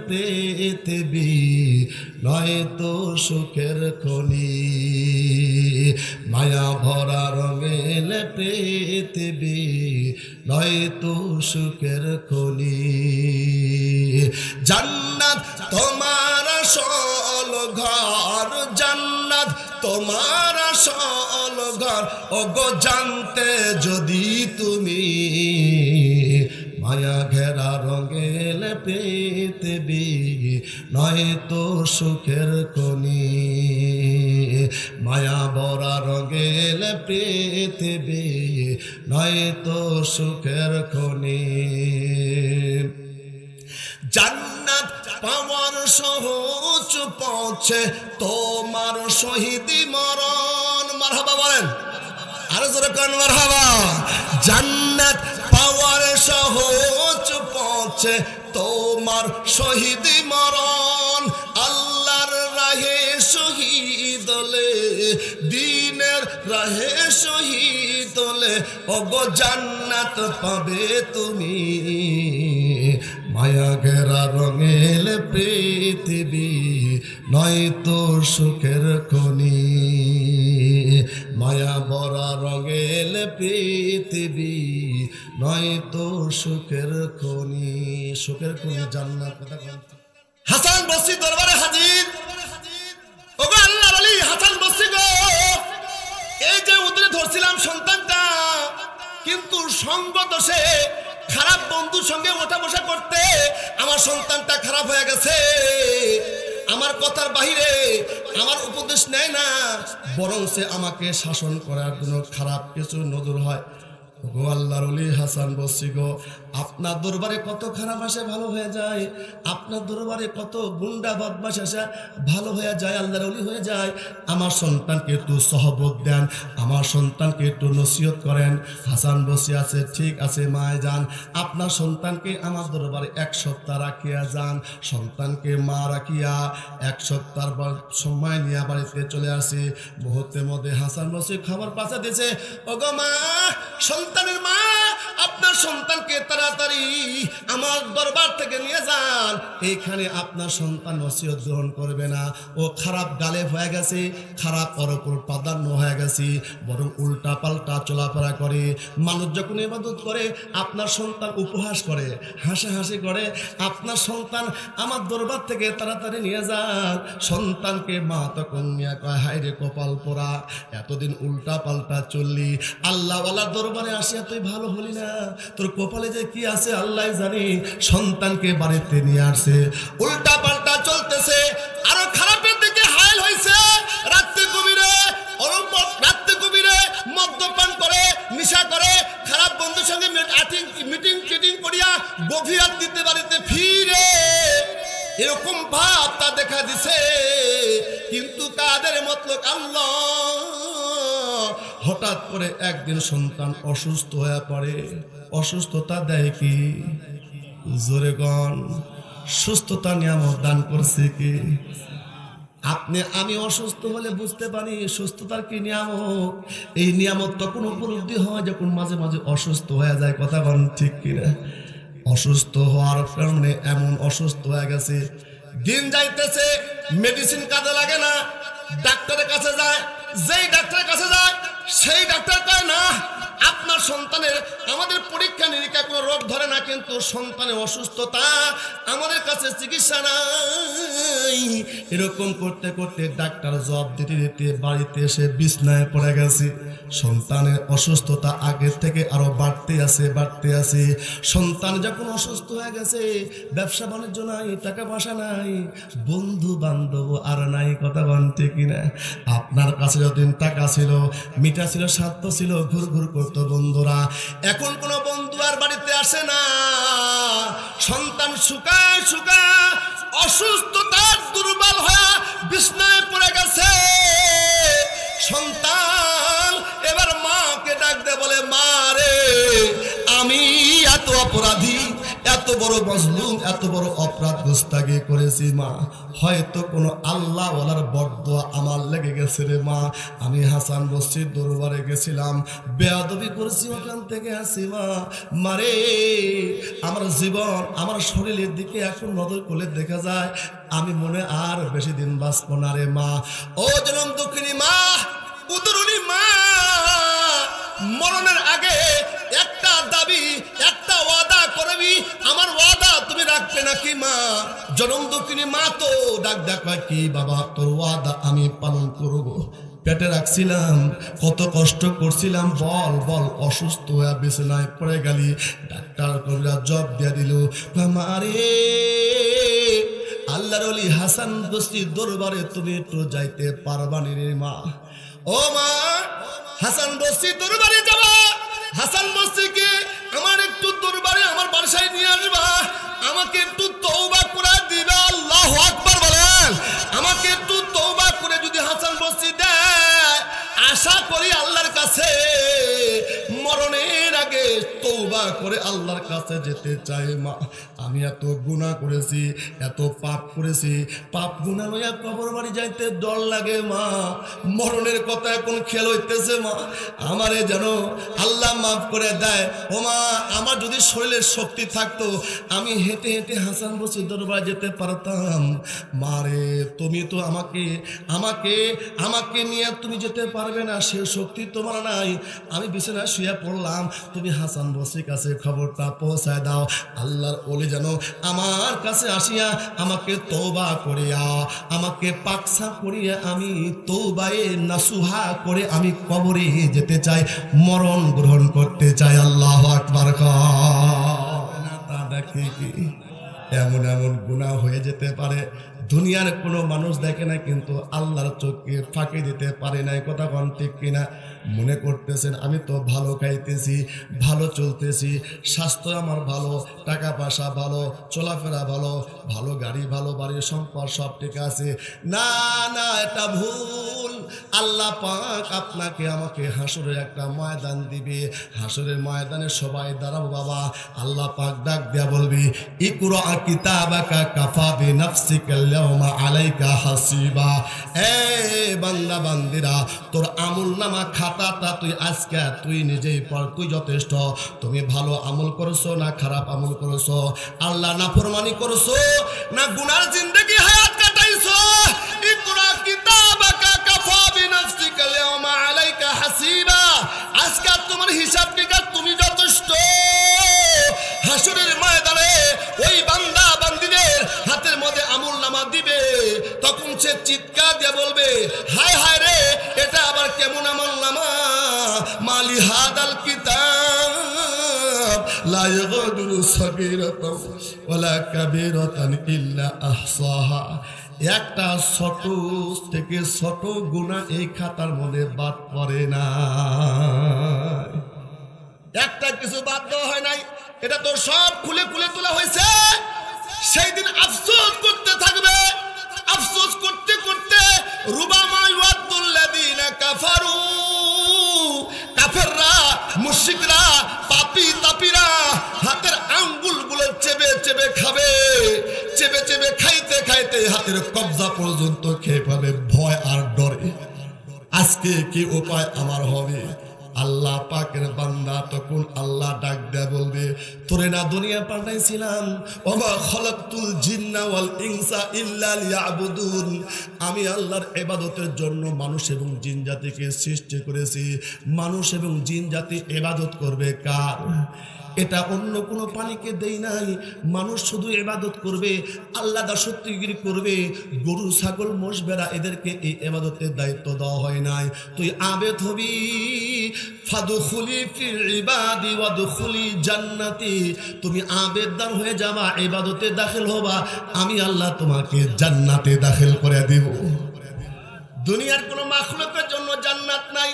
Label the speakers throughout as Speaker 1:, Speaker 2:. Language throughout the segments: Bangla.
Speaker 1: পৃথিবী নয়তো সুখের খনি মায়া ভরা রঙিন পৃথিবী নয়তো সুখের খনি জান্নাত তোমার আসল ঘর জান্নাত তোমার আসল ঘর ওগো জানতে যদি তুমি মায়া ঘেরা রঙেল পৃথিবী নয়তো সুখের খনি মায়া ভরা রঙেল পৃথিবী নয়তো সুখের খনি জান্নাত পাওয়ার সহজ পৌঁছে তোমার শহীদি মরণ মারহাবা বলেন আরো জোরে কোন মারহাবা জান্নাত পাওয়ার সহজ পৌঁছে তোমার শহীদি মরণ আল্লাহর রাহে শহীদ হলে দ্বীনের রাহে শহীদ হলে ওগো জান্নাত পাবে তুমি মায়া ঘেরা রঙেল পৃথিবী নয়তো সুখের খনি মায়া ভরা রঙেল পৃথিবী নয়তো সুখের খনি জান্নাত কথা বলতে হাসান বসরি দরবারে হাজির ওগো আল্লাহর ওলি হাসান বসরি গো এই যে উদরে ধরছিলাম সন্তানটা কিন্তু সঙ্গ দোষে খারাপ বন্ধুর সঙ্গে ওঠা বসা করতে আমার সন্তানটা খারাপ হয়ে গেছে আমার কথার বাহিরে আমার উপদেশ নেয় না বরং সে আমাকে শাসন করার জন্য খারাপ কিছু নজর হয় গো আল্লাহর ওলি হাসান বসরি গো আপনার দরবারে কত খারাপ আসে ভালো হয়ে যায় আপনার দরবারে কত গুন্ডা বদমাশ আসে ভালো হয়ে যায় আল্লাহর ওলি হয়ে যায় আমার সন্তানকে একটু সহবত দেন আমার সন্তানকে একটু নসিহত করেন হাসান বসরি আছে ঠিক আছে মায় যান আপনার সন্তানকে আমার দরবারে 1 সপ্তাহ রাখিয়া যান সন্তানকে মা রাখিয়া 1 সপ্তাহ সময় নিয়ে বাড়িতে চলে আসি মুহূর্তের মধ্যে হাসান বসরি খবর পাঠা দিয়েছে ওগো মা সন্তানের মা আপনার সন্তানকে তাড়াতাড়ি আমার দরবার থেকে নিয়ে যান এইখানে আপনার সন্তান নসিহত গ্রহণ করবে না ও খারাপ গালে হয়ে গেছে খারাপ ওর উপর প্রাধান্য হয়ে গেছে বরং উল্টা পাল্টা চলাফেরা করে মানুষ যখন ইবাদত করে আপনার সন্তান উপহাস করে হাসাহাসি করে আপনার সন্তান আমার দরবার থেকে তাড়াতাড়ি নিয়ে যান সন্তানকে মা তখন নিয়ে কয় হায় রে কপাল পোড়া এতদিন উল্টা পাল্টা চললি আল্লাহওয়ালার দরবারে আসিয়া তুই ভালো হলি না তোর কপালে যে কি আছে আল্লাহ জানি সন্তানকে বাড়িতে নিয়ে আসে উল্টা পাল্টা চলতেছে আরো খারাপের দিকে হাইল হয়েছে রাত্রে কবিরে মদ্যপান করে নিশা করে খারাপ বন্ধুর সঙ্গে মিটিং টিটিং করিয়া গভীর দিতে বাড়িতে ফিরে এরকম ভাব তা দেখা দিছে কিন্তু কাদের মতলব আল্লাহ হঠাৎ করে একদিন সন্তান অসুস্থ হয়ে পড়ে অসুস্থতা দেয় কি জোরে গণ সুস্থতা নিয়ামত দান করছে কি আপনি আমি অসুস্থ হলে বুঝতে পারি সুস্থতার কি নিয়ামত এই নিয়ামত তখন উপলব্ধি হয় যখন মাঝে মাঝে অসুস্থ হয়ে যায় কথা বল ঠিক কিনা অসুস্থ হওয়ার কারণে এমন অসুস্থ হয়ে গেছে দিন যাইতেছে মেডিসিন কাজে লাগে না ডাক্তারের কাছে যায় যেই ডাক্তারের কাছে যায় সেই ডাক্তার কয় না আপনার সন্তানের আমাদের পরীক্ষা নিরীক্ষা কোনো রোগ ধরে না কিন্তু সন্তানের অসুস্থতা আমাদের কাছে চিকিৎসা নাই এরকম করতে করতে ডাক্তার জবাব দিতে দিতে বাড়িতে এসে বিছনায় পড়ে গেছে সন্তানের অসুস্থতা আগের থেকে আরো বাড়তে আছে সন্তান যখন অসুস্থ হয়ে গেছে ব্যবসা বাণিজ্য নাই টাকা পয়সা নাই বন্ধু বান্ধব আর নাই কথা বলতে কিনা আপনার কাছে যতদিন টাকা ছিল মিঠা ছিল স্বার্থ ছিল ঘুর ঘুর করতো বন্ধুরা এখন কোনো বন্ধু আর বাড়িতে আসে না সন্তান শুকায় অসুস্থতার দুর্বল হয়ে বিছনায় পড়ে গেছে সন্তান এবার মাকে ডাক দে বলে মা রে আমি এত অপরাধী এত বড় মজলুম, এত বড় অপরাধ গোস্তাগি করেছি মা, হয়তো কোনো আল্লাহ ওয়ালার বরদোয়া আমার লেগে গেছে রে মা। আমি হাসান বস্তির দরবারে গেছিলাম, বেয়াদবি করেছি, ওখান থেকে আসি মা। মারে আমার জীবন, আমার শরীরের দিকে এখন নজর করলে দেখা যায় আমি মনে আর বেশি দিন বাঁচব না রে মা। ও জনম দুঃখিনী মা, উদরুনি মা, মরণের আগে একটা দাবি, একটা ওয়াদা করবি, আমার ওয়াদা তুমি রাখবে নাকি মা? জনম দুঃখিনী মা তো ডাক ডাক কি বাবা, তোর ওয়াদা আমি পালন করব। পেটে রাখছিলাম, কত কষ্ট করছিলাম, বল বল, অসুস্থ হয়ে বিছানায় পড়ে গেলি, ডাক্তার কবিরা জব দিয়ে দিল। মারে আল্লাহর ওলি হাসান বস্তির দরবারে তুমি একটু যাইতে পারবানি রে মা? ও মা, হাসান বস্তির দরবারে যাবা, হাসান বস্তিকে আমার একটু দরবারে আমার বাসায় নিয়ে আসবা, আমাকে একটু তওবা করে দিবা। আল্লাহু আকবার বলেন। আমাকে একটু তওবা করে যদি হাসান বস্তি দেয়, আশা করি আল্লাহর কাছে মরণের আগে তওবা করে আল্লাহর কাছে যেতে চাই মা। আমি এত গুনাহ করেছি, এত পাপ করেছি, পাপ গুনাহ লইয়া কবর বাড়ি যাইতে ডর লাগে মা। মরণের কথা এখন খেয়াল হইতেছে মা, আমারে যেন আল্লাহ মাফ করে দেয়। ও মা, আমার যদি শরীরের শক্তি থাকতো আমি হেঁটে হেঁটে হাসান বস্তির দরবারে যেতে পারতাম। মারে তুমি তো আমাকে নিয়ে তুমি যেতে পারবে না, সে শক্তি তোমার নাই। আমি বিছানায় শুয়ে পড়লাম, তুমি হাসান বস্তির কাছে খবরটা পৌঁছায় দাও, আল্লাহর ওলি যেন আমার কাছে আসিয়া আমাকে তওবা করিয়া, আমাকে পাকসা করিয়া, আমি তওবায়ে নাসুহা করে আমি কবরে যেতে চাই, মরণ গ্রহণ করতে চাই। আল্লাহু আকবার। তা দেখে কি এমন এমন গুনাহ হয়ে যেতে পারে, দুনিয়ার কোনো মানুষ দেখে না, কিন্তু আল্লাহর চোখকে ফাঁকি দিতে পারে না। কথা কোন ঠিক কিনা? মনে করতেছেন আমি তো ভালো খাইতেছি, ভালো চলতেছি, স্বাস্থ্য আমার ভালো, টাকা পয়সা ভালো, চলাফেরা ভালো, ভালো গাড়ি, ভালো বাড়ির সম্পদ সব ঠিক আছে। না না, এটা ভুল। আল্লাহ পাক আপনাকে আমাকে হাসরের একটা ময়দান দিবে, হাসরের ময়দানে সবাই দাঁড়াবো বাবা। আল্লাহ পাক ডাক দিয়া বলবি, ইকরা কিতাবাকা কাফা বিনাফসিকাল ইয়াউমা আলাইকা হাসিবা। এ বান্দা বান্দিরা, তোর আমলনামা খাতাটা তুই আজকে তুই নিজেই পড়, তুই যথেষ্ট। তুমি ভালো আমল করছো না খারাপ আমল করছো, আল্লাহ নাফরমানি করছো না গুনার জিন্দেগি হায়াত কাটাইছো, ইকরা কিতাবাকা কাফা বিনাফসিকাল ইয়াউমা আলাইকা হাসিবা। আজকে তোমার হিসাব নিকাশ তুমি যথেষ্ট। হাসরের ময়দানে ওই বান্দা বান্দিদের হাতের মধ্যে আমলনামা দিবে, তখন সে চিৎকার দিয়ে বলবে, হায় হায় রে, এটা আবার কেমন আমলনামা? মালি হাদাল কিতাব লা ইয়াগুদিরু সাগীরাতান ওয়ালা কাবীরাতান ইল্লা আহসাহা। একটা ছোট থেকে ছোট গুনাহ এই খাতার মধ্যে বাদ পড়ে না, একটা কিছু বাদ দেওয়া হয় নাই, এটা তো সব খুলে খুলে তোলা হয়েছে। সেই দিন আফসোস করতে থাকবে, আফসোস করতে করতে রুবামা ইয়াদুল্লাযিনা কাফারু, কাফেররা, মুশরিকরা, পাপী তাপীরা হাতের আঙ্গুলগুলো চেবে চেবে খাবে, চেবে চেবে খাইতে খাইতে হাতের কবজা পর্যন্ত খেয়ে ফেলে ভয় আর ডরে। আজকে কি উপায় আমার হবে? আল্লাহ পাকের বান্দা তখন আল্লাহ ডাক দেয়া বলবে, তোরে না দুনিয়া পাঠাইছিলাম, ওমা খলাকতুল জিন্না ওয়াল ইনসা ইল্লা লিয়াবুদুন। আমি আল্লাহর ইবাদতের জন্য মানুষ এবং জিন জাতিকে সৃষ্টি করেছি। মানুষ এবং জিন জাতি ইবাদত করবে কার? এটা অন্য কোনো প্রাণীকে দেই নাই। মানুষ শুধু ইবাদত করবে, আল্লাহ দাসত্বগিরি করবে। গরু ছাগল মোষ ভেড়া এদেরকে এই ইবাদতের দায়িত্ব দেওয়া হয় নাই। তুই আবেদ হবি, ফাদখুলি ফিল ইবাদি ওয়াদখুলি জান্নাতি। তুমি আবেদদার হয়ে যাবা, ইবাদতে দাখিল হবা, আমি আল্লাহ তোমাকে জান্নাতে দাখিল করে দিব। দুনিয়ার কোনো মাখলুকের জন্য জান্নাত নাই।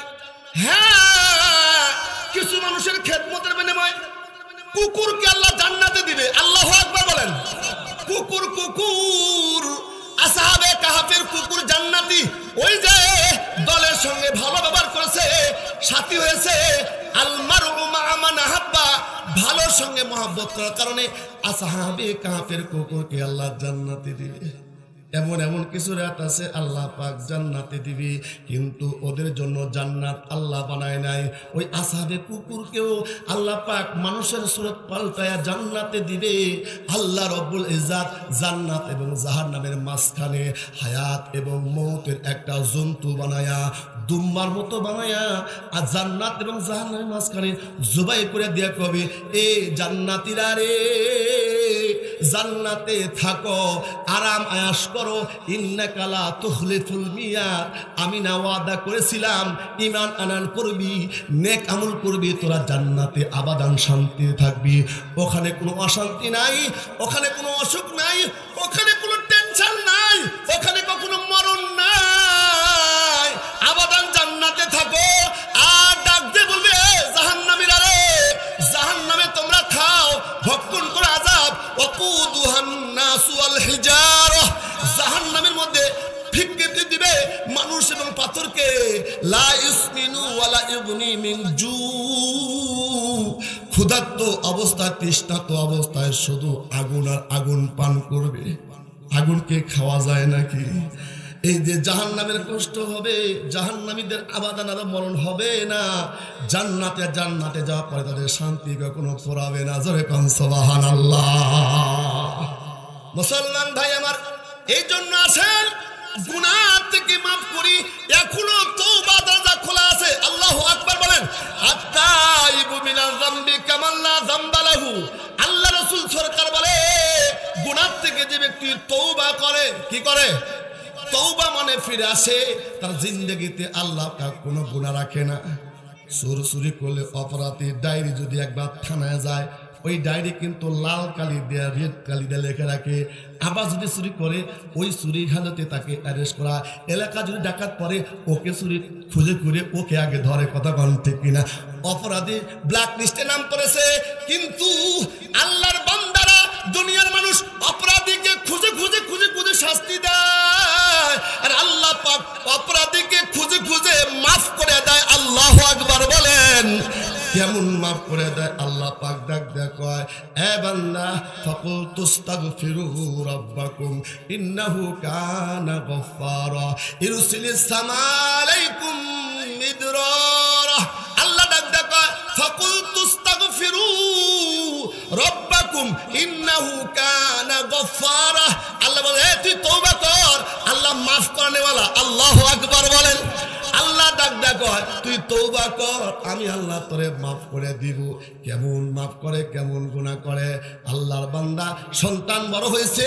Speaker 1: হ্যাঁ, কিছু মানুষের খেদমতের বিনিময়ে কুকুরকে আল্লাহ জান্নাতে দিবে। আল্লাহু আকবার বলেন। কুকুর আসহাবে কাহাফের কুকুর জান্নাতি। ওই যে দলের সঙ্গে ভালো ব্যবহার করেছে, সাথী হয়েছে। আল মারউ মা মান আহাব্বা, ভালোর সঙ্গে মহব্বত করার কারণে আসহাবে কাফের কুকুরকে আল্লাহ জান্নাতে দিবে। এমন এমন কিছু রাত আছে আল্লাহ পাক জান্নাতে দিবে, কিন্তু ওদের জন্য জান্নাত আল্লাহ বানায় নাই। ওই আসহাবে কুকুরকেও আল্লাহ পাক মানুষের সুরত পাল্টায়া জান্নাতে দিবে। আল্লাহ রব্বুল ইজ্জাত জান্নাত এবং জাহান্নামের মাঝখানে হায়াত এবং মৌতের একটা জন্তু বানায়া, দুম্বার মতো বানায়া, আর জান্নাত এবং জাহান্নামের মাঝখানে জবাই করে দিয়া কবে, এ জান্নাতীরা রে, জান্নাতে থাকো, আরাম আয়াস করো, ইন্নাকা লা তুখলিফুল মিয়াদ, আমি না ওয়াদা করেছিলাম ঈমান আনান করবি, নেক আমল করবি, তোরা জান্নাতে আবাদান শান্তিতে থাকবি। ওখানে কোনো অশান্তি নাই, ওখানে কোনো অসুখ নাই, ওখানে কোনো টেনশন নাই, ওখানে কখনো মরণ নাই, আবাদান জান্নাতে থাকো। আর ডাক দিয়ে বলবে, জাহান্নামীরা রে, জাহান্নামে তোমরা খাও, ভক্ষণ করে আযাব, ওয়াকুদুহান নাসু ওয়াল হিজারা, জাহান্নামের মধ্যে ফিক্কিতে দিবে মানুষ এবং পাথরকে, লা ইসমিনু ওয়ালা ইগনি মিন জু, ক্ষুধার্ত অবস্থায়, তৃষ্ণার্ত অবস্থায় শুধু আগুন আর আগুন পান করবে। আগুনকে খাওয়া যায় নাকি? এই যে জাহান্নামের কষ্ট হবে, জাহান্নামীদের আবাদান আর মরণ হবে না। জান্নাতে জান্নাতে যাওয়ার পরে তাদের শান্তি কখনো ফুরাবে না। জোরে কোন সুবহানাল্লাহ। মুসলমান ভাই আমার, এই জন্য আসেন গুনাহ থেকে মাফ করি, এখনো তওবা দরজা খোলা আছে। আল্লাহু আকবার বলেন। আত-তাইবু মিনাজ যামবি কামান লা যামবা লাহু, আল্লাহ রাসূল সরকার বলে, গুনাহ থেকে যে ব্যক্তি তওবা করে, কি করে? তওবা মানে ফিরে আসে, তার জিন্দেগিতে আল্লাহ পাক কোনো গুনাহ রাখে না। চুরি করলে অপরাধীর ডায়েরি যদি একবার থানায় যায়, ওই ডায়েরি কিন্তু লাল কালি দেয়া, রেড কালি দিয়ে লেখে রাখে। আবার যদি চুরি করে, ওই চুরির হালতে তাকে অ্যারেস্ট করা। এলাকা যদি ডাকাত পরে, ওকে চুরি খুঁজে ঘুরে ওকে আগে ধরে। কথা বলেন ঠিক কিনা? অপরাধী ব্ল্যাক লিস্টে নাম করেছে, কিন্তু আল্লাহর বান্দারা, দুনিয়ার মানুষ অপরাধীকে খুঁজে খুঁজে খুঁজে খুঁজে শাস্তি দেয়, আর আল্লাহ পাক অপরাধীকে খুঁজে খুঁজে মাফ করে দেয়। আল্লাহু আকবার বলেন। কেমন মাফ করে দেয়? আল্লাহ পাক ডাক দেয়া কয়, এ বান্দা, ফাকুল তুস্তাগফিরু রাব্বাকুম ইন্নাহু কানা গফফারা ইরসিলিস সামা আলাইকুম মিদরারা। আল্লাহ ডাক দেয়া কয়, ফাকুল তুস্তাগফিরু রাব্বাকুম ইন্নাহু কানা গফফারা। আল্লাহ বলে, তুই তওবা কর, আল্লাহ মাফ করেনেওয়ালা। আল্লাহু আকবার বলেন। আল্লাহ ডাক ডাক, তুই তওবা কর, আমি আল্লাহ তোরে মাফ করে দিব। কেমন মাফ করে, কেমন গুনাহ করে? আল্লাহর বান্দা সন্তান বড় হয়েছে,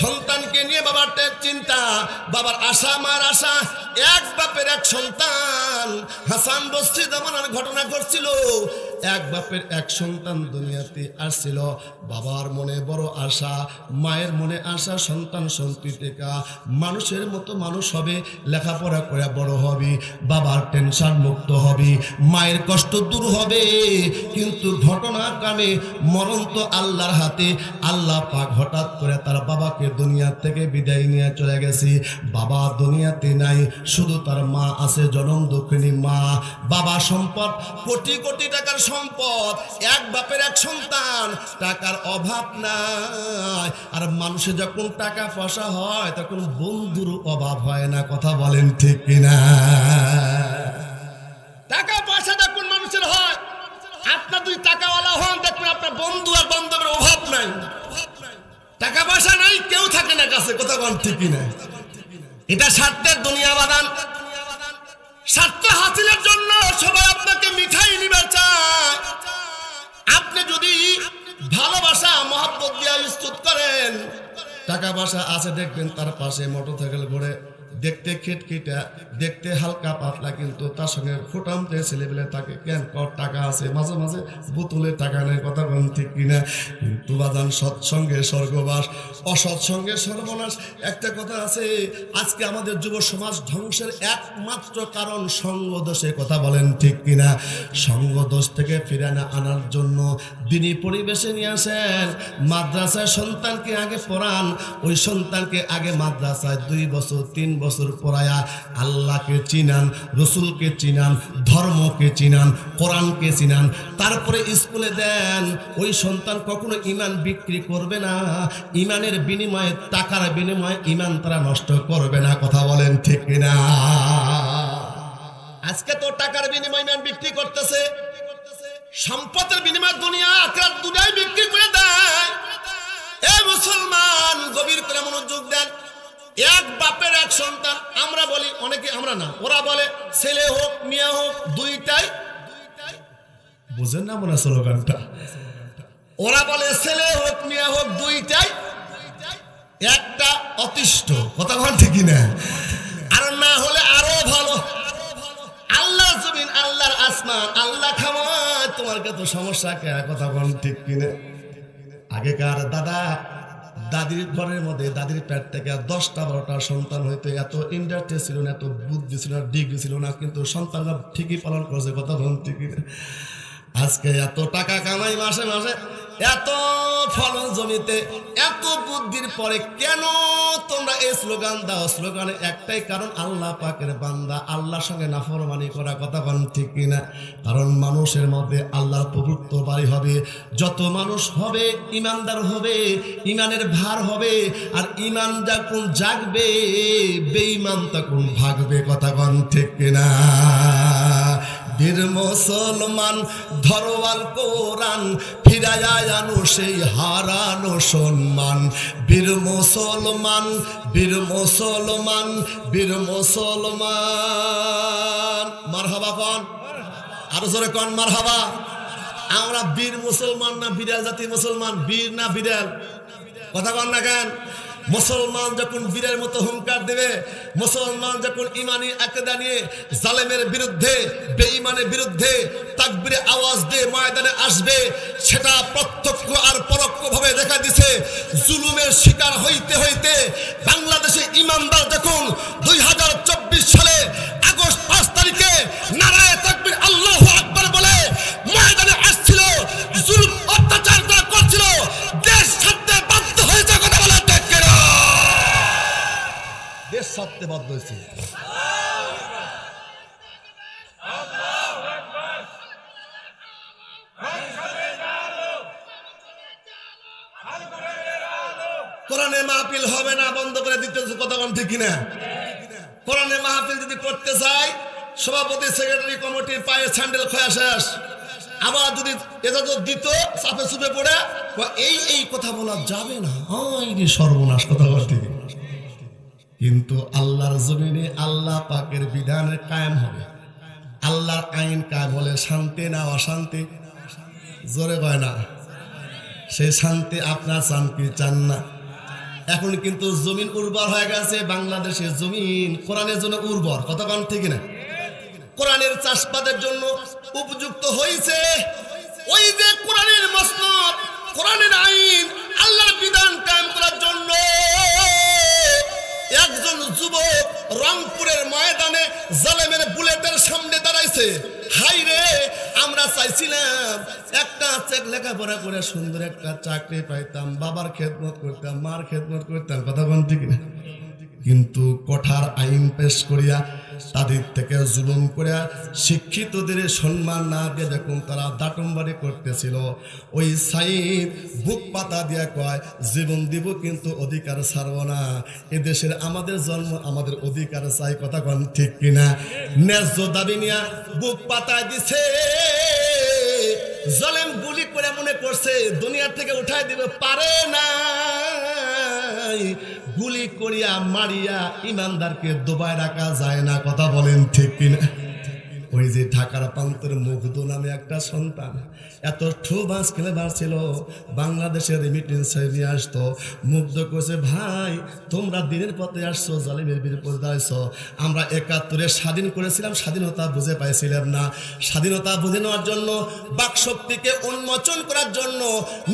Speaker 1: সন্তানকে নিয়ে বাবার চিন্তা, বাবার আশা, মার আশা। এক বাপের এক সন্তান, হাসান বসরি জামানার ঘটনা ঘটছিল। এক বাপের এক সন্তান দুনিয়াতে আসছিল। বাবার মনে বড় আশা, মায়ের মনে আশা সন্তান সন্তানিকা মানুষের মতো মানুষ হবে, লেখাপড়া করে বড় হবে, বাবার টেনশন মুক্ত হবে, মায়ের কষ্ট দূর হবে। কিন্তু ঘটনার কারণে মরণ তো আল্লাহর হাতে। আল্লাহ পাক হঠাৎ করে তার বাবাকে দুনিয়া থেকে বিদায় নিয়ে চলে গেছে। বাবা দুনিয়াতে নাই, শুধু তার মা আছে, জনম দুঃখিনী মা। বাবা সম্পদ কোটি কোটি টাকার সম্পদ, এক বাপের এক সন্তান, টাকার অভাব নাই। আর মানুষের যখন টাকা পয়সা হয়, তখন বন্ধুর অভাব হয় না। কথা বলেন ঠিক কিনা? টাকা পয়সা যখন মানুষের হয়, আপনার দুই টাকাওয়ালা হন, দেখবেন আপনার বন্ধু আর বান্ধবের অভাব নাই। টাকা পয়সা নাই, কেউ থাকে না কাছে। কথা বলেন ঠিক কিনা? এটা স্বার্থের দুনিয়া বাদান। স্বার্থ হাসিলের জন্য সবাই আপনাকে মিঠাই নিবে চায়। আপনি যদি ভালোবাসা মহব্বত দিয়ে ইস্তুত করেন, টাকা পয়সা আছে, দেখবেন তার পাশে মোটরসাইকেল ঘোরে, দেখতে খিটখিটা, দেখতে হালকা পাতলা, কিন্তু তার সঙ্গে ফুটামতে ছেলেবেলে তাকে কেন টাকা আছে, মাঝে মাঝে বোতলে টাকা নেই। কথা বলেন ঠিক কিনা? কিন্তু বাজান, সৎসঙ্গে স্বর্গবাস, অসৎসঙ্গে সর্বনাশ। একটা কথা আছে, আজকে আমাদের যুব সমাজ ধ্বংসের একমাত্র কারণ সঙ্গ দোষে। কথা বলেন ঠিক কিনা? সঙ্গ দোষ থেকে ফিরে না আনার জন্য দিনী পরিবেশে নিয়ে আসেন। মাদ্রাসায় সন্তানকে আগে পড়ান, ওই সন্তানকে আগে মাদ্রাসায় 2 বছর 3 বছর পড়ায়া আল্লাহকে চিনান, রসুলকে চিনান, ধর্মকে চিনান, কোরআনকে চিনান, তারপরে স্কুলে দেন। ওই সন্তান কখনো ইমান বিক্রি করবে না। ইমানের বিনিময়ে, টাকার বিনিময়ে ইমান তারা নষ্ট করবে না। কথা বলেন ঠিক কিনা? আজকে তো টাকার বিনিময়ে ইমান বিক্রি করতেছে, সম্পদের বিনিময়ে দুনিয়া আখিরাত দুটাই বিক্রি করে দেয়। এ মুসলমান, গভীর করে মনোযোগ দেন। এক বাপের এক সন্তান, আমরা বলি, অনেকে, আমরা না, ওরা বলে ছেলে হোক মেয়ে হোক দুইটাই। বুঝেন না মনে স্লোগানটা? ওরা বলে ছেলে হোক মেয়ে হোক দুইটাই একটা অতিষ্ঠ। কথা বল ঠিক কিনা? আর না হলে আরো ভালো। আল্লাহ জমিন, আল্লাহর আসমান, আল্লাহ খামায়, তোমার কত সমস্যা কে? কথা বল ঠিক কিনা? আগেকার দাদা দাদির ঘরের মধ্যে, দাদির পেট থেকে 10টা 12টা সন্তান হইতো। এত ইন্ডাস্ট্রি ছিল না, এত বুদ্ধি ছিল না, ডিগ্রি ছিল না, কিন্তু সন্তানরা ঠিকই পালন করছে। কথা বল ঠিক কিনা? আজকে এত টাকা কামাই মাসে মাসে, এত ফলন জমিতে, এত বুদ্ধির পরে কেন তোমরা এই স্লোগান দাও? স্লোগানে একটাই কারণ, আল্লাহ পাকের বান্দা, আল্লাহর সঙ্গে নাফরমানি করা। কথা বল ঠিক কিনা? কারণ মানুষের মধ্যে আল্লাহর পবিত্র বাড়ি হবে। যত মানুষ হবে ইমানদার হবে, ইমানের ভার হবে। আর ইমান যখন জাগবে, বেঈমান তখন ভাগবে। কথা বল ঠিক কিনা? বীর মুসলমান ধরওয়াল কোরআন, ফিরায়া আনো সেই হারানো সম্মান। বীর মুসলমান, বীর মুসলমান, বীর মুসলমান। মারহাবা কন, আরো জোরে কন মারহাবা। আমরা বীর মুসলমান না বিড়াল জাতি মুসলমান? বীর না বিড়াল? কথা কন না কেন? মুসলমান যখন বীরের মতো হুঙ্কার দেবে, মুসলমান যখন ইমানি আকীদা নিয়ে জালেমের বিরুদ্ধে, বেঈমানের বিরুদ্ধে তাকবীরে আওয়াজ দিয়ে ময়দানে আসবে, সেটা প্রত্যক্ষ আর পরোক্ষভাবে দেখা দিছে। জুলুমের শিকার হইতে হইতে বাংলাদেশে ইমানদার যখন 2024 সালে আগস্ট 5 তারিখে নারায়ে তাকবীর আল্লাহু আকবার বলে ময়দানে আসছিল, জুলুম অত্যাচার করা করছিল, দেশ ছাড়তে বাধ্য হয়েছে। কথা বলা ঠিক কিনা? দেশ ছাড়তে বাধ্য হয়েছে। কোরআনে মাহফিল হবে না, বন্ধ করে দিতে। কথা বল ঠিক কিনা? কোরআনে মাহফিল যদি করতে চাই, সভাপতি সেক্রেটারি কমিটির পায়ে স্যান্ডেল খোয়া শেষ। আবার যদি এজাজত দিত, চাপে চুপে পড়ে এই কথা বলা যাবে না, সর্বনাশ। কথা বল ঠিক। কিন্তু আল্লাহর জমিনে আল্লাহ পাকের বিধানে কায়েম হবে, আল্লাহর আইন কায়েম হলে শান্তি না অশান্তি? জোরে কয় না? সেই শান্তি আপনার চান কি চান না? এখন কিন্তু জমিন উর্বর হয়ে গেছে, বাংলাদেশের জমিন কোরআনের জন্য উর্বর। কথা কন ঠিক না? কোরআনের চাষবাদের জন্য উপযুক্ত হয়েছে। ওই যে কোরআনের মসনদ, কোরআনের আইন, আল্লাহর বিধান কায়েম করার জন্য একজন যুবক রংপুরের ময়দানে জালেমের বুলেটের সামনে দাঁড়াইছে। হাই রে, আমরা চাইছিলাম একটা লেখাপড়া করে সুন্দর একটা চাকরি পাইতাম, বাবার খেদমত করতাম, মার খেদমত করতাম। কথা বল ঠিক না? কিন্তু কঠার আইন পেশ করিয়া তাদের থেকে জুলুম করিয়া শিক্ষিতদের সম্মান না দিয়ে দেখুন তারা দাটমবাড়ি করতেছিল। ওই সাইদ বুক পাতা দিয়া কয়, জীবন দিব কিন্তু অধিকার ছাড়ব না। এদেশের আমাদের জন্ম, আমাদের অধিকার চাই। কথা কন ঠিক কিনা? ন্যায্য দাবি নিয়া বুক পাতায় দিছে। জালেম গুলি করে মনে করছে দুনিয়া থেকে উঠাই দিবে, পারে না। গুলি করিয়া মারিয়া ইমানদারকে দবায় রাখা যায় না। কথা বলেন ঠিক কিনা? ওই যে ঢাকার প্রান্তের মুগ্ধ নামে একটা সন্তান, এত ঠুবাস খেলেবার ছিল, বাংলাদেশের রেমিটেন্স নিয়ে আসতো। মুগ্ধ করছে, ভাই তোমরা দিনের পথে আসছো, জালিমের বিরুদ্ধে দাঁড়াইছো। আমরা 71-এ স্বাধীন করেছিলাম, স্বাধীনতা বুঝে পাইছিলাম না। স্বাধীনতা বুঝে নেওয়ার জন্য, বাকশক্তিকে উন্মোচন করার জন্য,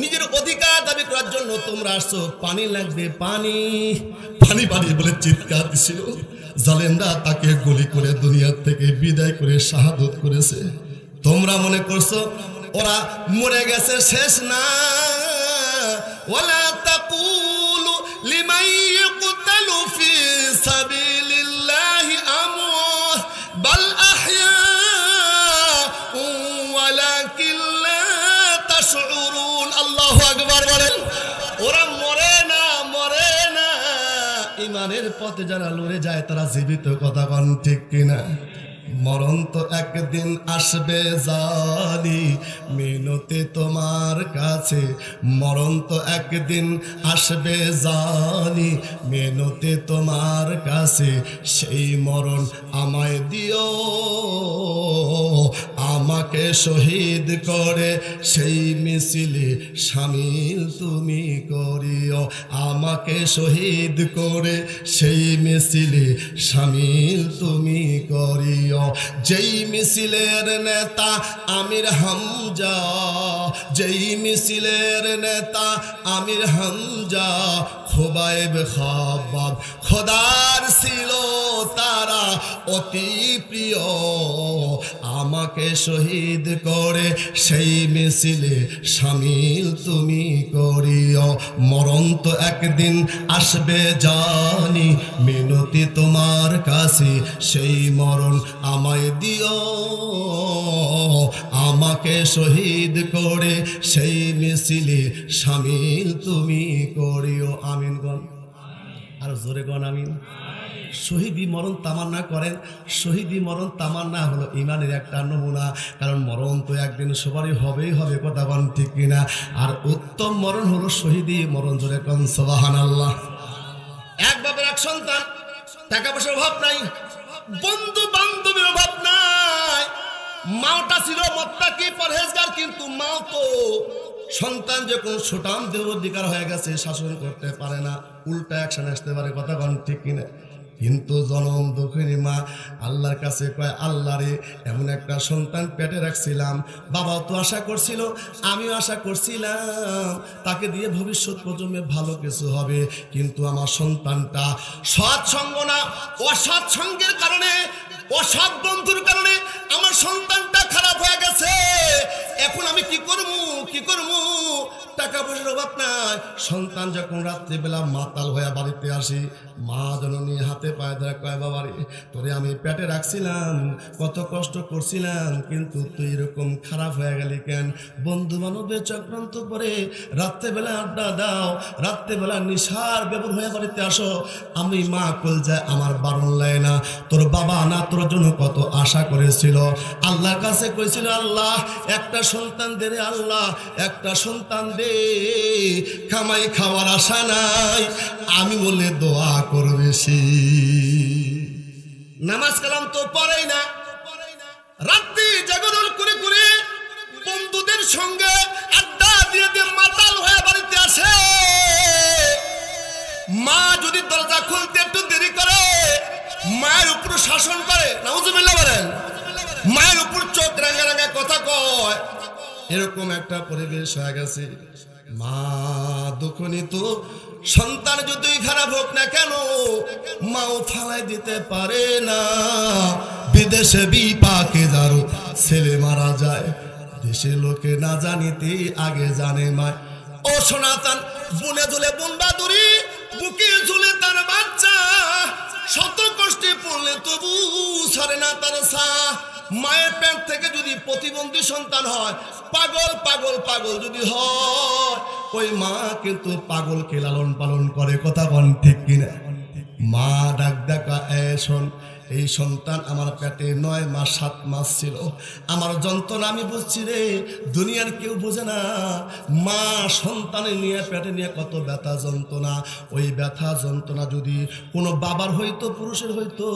Speaker 1: নিজের অধিকার দাবি করার জন্য তোমরা আসছো। পানি লাগবে, পানি পানি পানি বলে চিৎকার দিছিল। জালেমরা তাকে গুলি করে দুনিয়ার থেকে বিদায় করে শাহাদত করেছে। তোমরা মনে করছো ওরা মরে গেছে, শেষ না। ওয়ালা তাকুলু লিমান ইয়াকতালু ফি সাবিলিল্লাহ ইমানের পথে যারা লড়ে যায় তারা জীবিত, কথা বল ঠিক কিনা? মরণ তো একদিন আসবে জানি, মিনতি তোমার কাছে। মরণ তো একদিন আসবে জানি, মিনতি তোমার কাছে। সেই মরণ আমায় দিও, আমাকে শহীদ করে সেই মিছিলে শামিল তুমি করিও। আমাকে শহীদ করে সেই মিছিলে শামিল তুমি করিও। যেই মিছিলের নেতা আমির হামজা, যেই মিছিলের নেতা আমির হামজা, খোবাইব খাবাব খোদার ছিল তারা অতি প্রিয়। আমাকে শহীদ করে সেই মিছিলে শামিল তুমি করিও। মরণ তো একদিন আসবে জানি, মিনতি তোমার কাছে। সেই মরণ আমায় দিও, আমাকে শহীদ করে সেই মিছিলে শামিল তুমি করিও। আমিন গণ, আর জোরে গণ আমিন। শহীদি মরণ তামান্না করেন। শহীদি মরণ তামান্না হলো ইমানের একটা নমুনা, কারণ মরণ তো একদিন সবারই হবেই হবে, কথা বল ঠিক কিনা? আর উত্তম মরণ হলো শহীদি মরণ। জোরে কোন সুবহানাল্লাহ। এক বাবার এক সন্তান, টাকা পয়সার অভাব নাই, বন্ধু বান্ধবের অভাব নাই। মাওটা ছিল মুত্তাকি পরহেজগার, কিন্তু মাও তো সন্তান যখন সুঠাম দেহ অধিকার হয়ে গেছে শাসন করতে পারে না, উল্টা অ্যাকশন আসতে পারে, কথা বল ঠিক কিনা? কিন্তু জনম দুঃখিনী মা আল্লাহর কাছে কয়, আল্লাহ রে, এমন একটা সন্তান পেটে রাখছিলাম, বাবাও তো আশা করছিল, আমিও আশা করছিলাম তাকে দিয়ে ভবিষ্যৎ প্রজন্মে ভালো কিছু হবে, কিন্তু আমার সন্তানটা সৎসঙ্গ না, অসৎ সঙ্গের কারণে, অসৎ বন্ধুর কারণে আমার সন্তানটা খারাপ হয়ে গেছে। এখন আমি কি করব, কি করব? টাকা পয়সার অভাব নাই। সন্তান যখন রাত্রিবেলা মাতাল হয়ে বাড়িতে আসি, মা জননী হাতে পায়ে ধরে কয়, বাবারে, তোরে আমি পেটে রাখছিলাম, কত কষ্ট করছিলাম, কিন্তু তুই এরকম খারাপ হয়ে গেলি কেন? বন্ধু বান্ধবের চক্রান্ত করে রাত্রেবেলা আড্ডা দাও, রাত্রেবেলা নিশার বেবুর হয়ে বাড়িতে আসো। আমি মা কল যায় আমার বারণ লাগে না। তোর বাবা না তোর জন্য কত আশা করেছিল, আল্লাহর কাছে কইছিল, আল্লাহ একটা সন্তান দে রে, আল্লাহ একটা সন্তান দে, কামাই খাওয়ার আশা নাই। আমি বলে দোয়া করবে সে, নামাজ কালাম তো পড়েই না, রাত্রি জাগরণ করে করে বন্ধুদের সঙ্গে আড্ডা দিয়ে দিয়ে মাতাল হয়ে বাড়িতে আসে। মা যদি দরজা খুলতে একটু দেরি করে, মায়ের উপর শাসন করে, নাউজুবিল্লাহ বলেন, মায়ের উপর চোখ রাঙা রাঙা কথা কয়। এরকম একটা পরিবেশ হয়ে গেছে। মা দুঃখনি তো সন্তান যতই খারাপ হোক না কেন, মাও ফালাই দিতে পারে না। বিদেশে বিপাকে যারো ছেলে মারা যায়, দেশে লোকে না জানিতে আগে জানে মা। ও সনাতন, বুনে ঝুলে বোন বাদুরি, বুকে ঝুলে তার বাচ্চা, শত কষ্টে পড়লে তবু ছাড়ে না তার সা। মায়ের পেট থেকে যদি প্রতিবন্ধী সন্তান হয়, পাগল পাগল পাগল যদি হয়, ওই মা কিন্তু পাগলকে লালন পালন করে, কথা বল ঠিক কিনা? মা ডাক ডাকা, শোন, এই সন্তান আমার পেটে 9 মাস 7 মাস ছিল, আমার যন্ত্রণা আমি বুঝছি রে, দুনিয়ার কেউ বোঝে না। মা সন্তানে নিয়ে পেটে নিয়ে কত ব্যথা যন্ত্রণা। ওই ব্যথা যন্ত্রণা যদি কোনো বাবার হইতো, পুরুষের হইতো,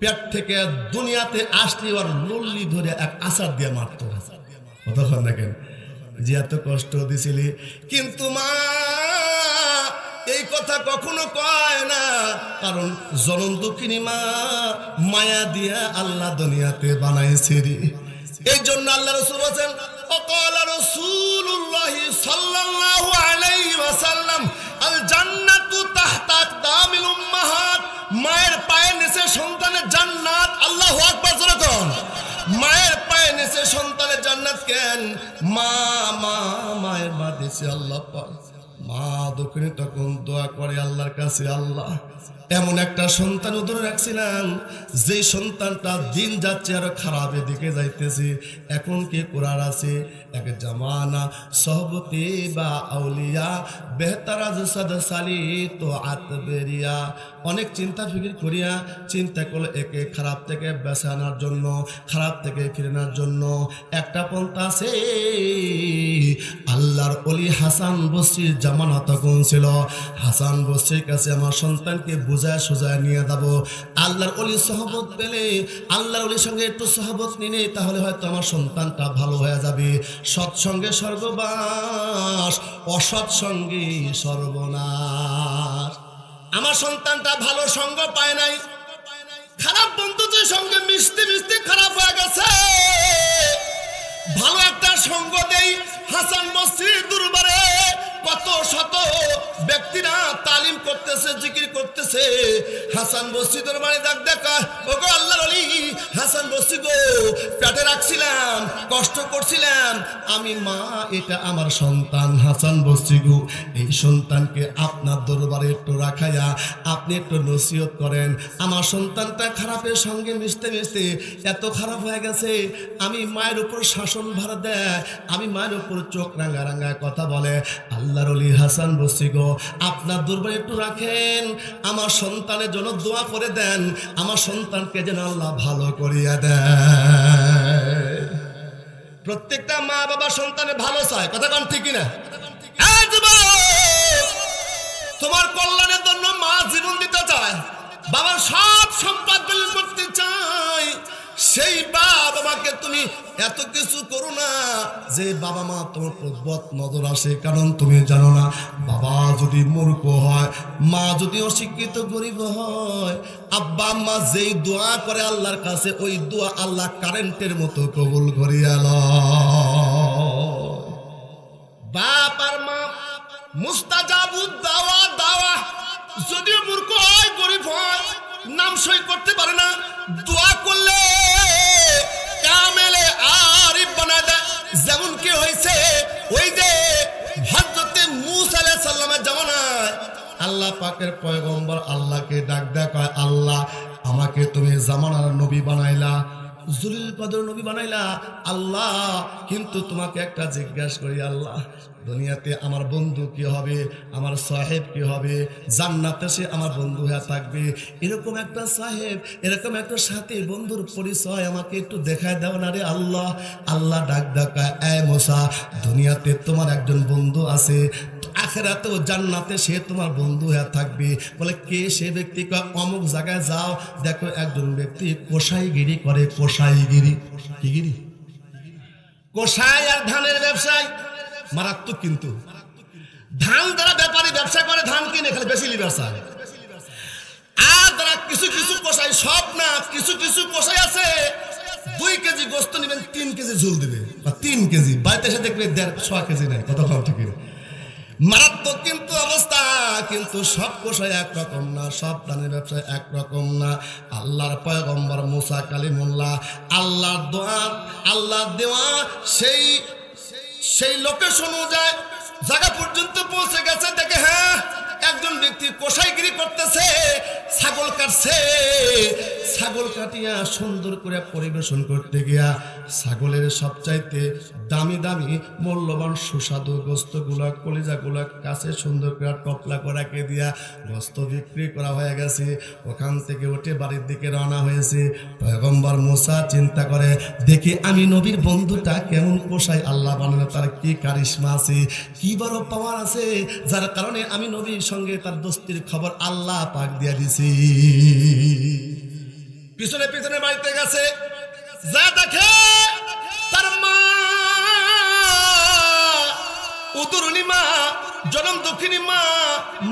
Speaker 1: পেট থেকে দুনিয়াতে আসলে ওর লল্লি ধরে এক আচার দিয়ে মারতো, কতক্ষণ দেখেন যে এত কষ্ট দিছিলি। কিন্তু মা এই কথা কখনো কয় না, কারণ জনম দুঃখিনী মা, মায়া দিয়া আল্লাহ দুনিয়াতে বানাইছে রে। এই জন্য আল্লাহ রাসূল বলেন, ওয়াকালা রাসূলুল্লাহ সাল্লাল্লাহু আলাইহি ওয়াসাল্লাম, আল জান্নাতু তাহতা আকদামিল উম্মাহাত, মায়ের পায়ের নিচে সন্তানের জান্নাত। আল্লাহু আকবার, জোরে কোন। মায়ের পায়ের নিচে সন্তানের জান্নাত কেন? মা মা মায়ের মা দিছে আল্লাহ পাক। মা দক্ষিণে তখন দোয়া করে আল্লাহর কাছে, আল্লাহ এমন একটা সন্তান উদরে রাখছিলাম যে সন্তানটা দিন যাচ্ছে আরো খারাপের দিকে যাইতেছে, এখন কি করার আছে? এক জামানা সহবতে বা আউলিয়া বেহতারা জসাদ সালি তো আতবেরিয়া। অনেক চিন্তা ফিকির করিয়া চিন্তা করলো একে খারাপ থেকে বেঁচে আনার জন্য, খারাপ থেকে ফিরে আনার জন্য একটা পন্থা আছে। আল্লাহর ওলি হাসান বসরির জামানা তখন ছিল। হাসান বসরির কাছে আমার সন্তানকে বুঝায় সোজায় নিয়ে যাবো। আল্লাহর ওলি সহবত পেলে, আল্লাহর ওলির সঙ্গে একটু সহবত নিলে তাহলে হয়তো আমার সন্তানটা ভালো হয়ে যাবে। সৎসঙ্গে স্বর্গবাস, অসৎসঙ্গে সর্বনাশ। আমার সন্তানটা ভালো সঙ্গ পায় নাই, খারাপ বন্ধুদের সঙ্গে মিশতে মিশতে খারাপ হয়ে গেছে। ভালো একটা সঙ্গ দেই। হাসান বসরির দরবারে কত শত ব্যক্তিরা তালিম করতেছে, জিকির করতেছে। হাসান বসরি দরবারে দেখা, ওগো আল্লাহর ওলি হাসান বসরি গো, পেটে রাখছিলাম, কষ্ট করছিলাম আমি, মা এটা আমার সন্তান হাসান বসরি গো, এই সন্তানকে আপনার দরবারে একটু রাখাইয়া আপনি একটু নসিহত করেন। আমার সন্তানটা খারাপের সঙ্গে মিশতে মিশতে এত খারাপ হয়ে গেছে, আমি মায়ের উপর শাসন ভার দেয়, আমি মায়ের উপর চোখ রাঙা রাঙায় কথা বলে। আল্লাহর ওলি হাসান বসরি গো, আপনার দরবারে একটু রাখেন, আমার সন্তানের জন্য দোয়া করে দেন, আমার সন্তানকে যেন আল্লাহ ভালো করিয়া দেয়। প্রত্যেকটা মা বাবা সন্তানের ভালো চায়, কথা কোন ঠিক কিনা? তোমার কল্যাণের জন্য মা জীবন দিতে চায়, বাবার সব সম্পদ বিলীন করতে চায়। সেই বাবা মাকে তুমি এত কিছু করো না যে বাবা মা তোমার বদ নজর আসে। কারণ তুমি জানো না, বাবা যদি মূর্খ হয়, মা যদি অশিক্ষিত গরিব হয়, আব্বা আম্মা যেই দোয়া করে আল্লাহর কাছে, ওই দোয়া আল্লাহ কারেন্টের মতো কবুল করিয়া লয়। বাপ আর মা মুস্তাজাবুদ দাওয়া দাওয়া। যদিও মূর্খ হয়, গরিব হয়, নাম সই করতে পারে না, দোয়া করলে কামেলে আরিফ বানায় দেয়। যেমন কি হয়েছে ওই যে হযরতে মূসা আলাইহিস সালামের জামানায় আল্লাহ পাকের পয়গম্বর আল্লাহকে ডাক দেয়, আল্লাহ আমাকে তুমি জামানার নবী বানাইলা, জলিল কদর নবী বানাইলা আল্লাহ, কিন্তু তোমাকে একটা জিজ্ঞাসা করি আল্লাহ, দুনিয়াতে আমার বন্ধু কি হবে, আমার সাহেব কি হবে, জান্নাতে সে আমার বন্ধু হয়ে থাকবে। এরকম একটা সাহেব, এরকম একটা সাথী বন্ধুর পরিচয় আমাকে একটু দেখায় দাও না রে আল্লাহ। আল্লাহ ডাক ডাকায়, এ মুসা, দুনিয়াতে তোমার একজন বন্ধু আছে, আখিরাতেও জান্নাতে সে তোমার বন্ধু হয়ে থাকবে। বলে কে সে ব্যক্তি? অমুক জায়গায় যাও, দেখো একজন ব্যক্তি কষাইগিরি করে। কষাইগিরি কি গিরি? কষাই আর ধানের ব্যবসায় মারাত্মক। কিন্তু ধান দ্বারা ব্যাপারী ব্যবসা করে, ধান কিনে খালি বেশি ব্যবসা। আর যারা কিছু কিছু কষাই, সব না, কিছু কিছু কষাই আছে 2 কেজি গোস্ত নেবেন, 3 কেজি ঝোল দেবে, বা 3 কেজি বাড়িতে এসে দেখবে 1.5 কেজি নাই। কত কম ঠিক মারাত্মক কিন্তু অবস্থা। কিন্তু সব কষাই একরকম না, সব ধানের ব্যবসায় একরকম না। আল্লাহর পয়গম্বর মুসা কালিমুল্লাহ, আল্লাহর দোয়া, আল্লাহর দেওয়া সেই লোকেশন অনুযায়ী জায়গা পর্যন্ত পৌঁছে গেছে। দেখে হ্যাঁ একজন ব্যক্তি কষাইগিরি করতেছে, ছাগল কাটছে, ছাগল কাটিয়া সুন্দর করে পরিবেশন করতে গিয়া ছাগলের সবচাইতে দামি দামি মূল্যবান সুস্বাদু গোস্তগুলা, কলিজাগুলা কাছে সুন্দর করে টপলা করাকে দিয়া গোস্ত বিক্রি করা হয়ে গেছে। ওখান থেকে উঠে বাড়ির দিকে রওনা হয়েছে। পয়গম্বর মুসা চিন্তা করে, দেখি আমি নবীর বন্ধুটা কেমন কষাই, আল্লাহ বানানো তার কি কারিশমা আছে, কি বড় পাওয়ার আছে, যার কারণে আমি নবীর সঙ্গে তার দোস্তির খবর আল্লাহ পাক দিয়া দিছি। পিছনে পিছনে বাড়িতে গেছে, যা দেখে তার মা, উদুরুনি মা, জনম দুঃখিনী মা।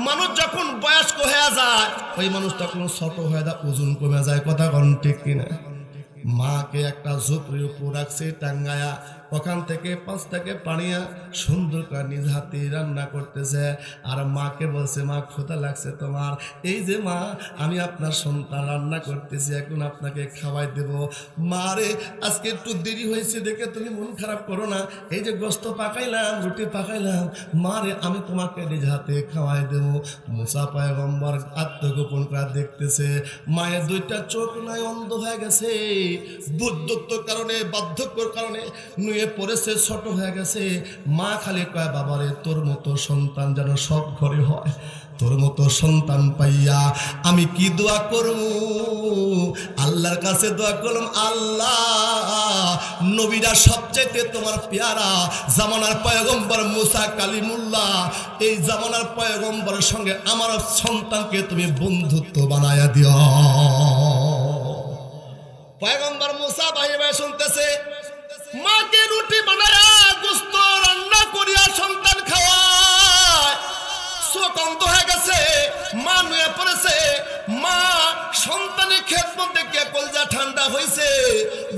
Speaker 1: মানুষ যখন বয়স্ক হয়ে যায়, ওই মানুষ তখন ছোট হয়ে যায়, ওজন কমে যায়। কথা কোন ঠিক কিনা? মাকে একটা ঝুপড়ির উপর রাখছে টাঙ্গায়া, ওখান থেকে 5 থেকে পানিয়া সুন্দর করে নিজ হাতে রান্না করতেছে আর মাকে বলছে, মা ক্ষুধা লাগছে তোমার, এই যে মা আমি আপনার সন্তান রান্না করতেছি, এখন আপনাকে খাওয়াই দেব। মা রে আজকে একটু দেরি হয়েছে দেখে তুমি মন খারাপ করো না, এই যে গোস্ত পাকাইলাম, রুটি পাকাইলাম, মা রে আমি তোমাকে নিজ হাতে খাওয়াই দেব। মুসা পয়গম্বর আত্মগোপন করে দেখতেছে, মায়ের 2টা চোখ নাই, অন্ধ হয়ে গেছে, বুদ্ধত্বর কারণে, বার্ধক্যর কারণে নুয়ে পড়েছে, ছোট হয়ে গেছে। মা খালি কয়, বাবারে তোর মতো সন্তান যেন সব ঘরে হয়, তোর মতো সন্তান পাইয়া আমি কি দোয়া করব? আল্লাহর কাছে দোয়া করলাম, আল্লাহ নবীরা সবচেয়ে তোমার পেয়ারা, জামানার পয়গম্বর মুসা কালিমুল্লাহ, এই জামানার পয়গম্বরের সঙ্গে আমার সন্তানকে তুমি বন্ধুত্ব বানায়া দিও। পয়গম্বর মুসা ভাই ভাই শুনতেছে, মাকে রুটি বানায়া গোস্ত রান্না করিয়া সন্তান খাওয়ায়, চোখ অন্ধ হয়ে গেছে, মা নুয়ে পড়েছে, মা সন্তানের খেদমত দেখে কলজা ঠান্ডা হয়েছে,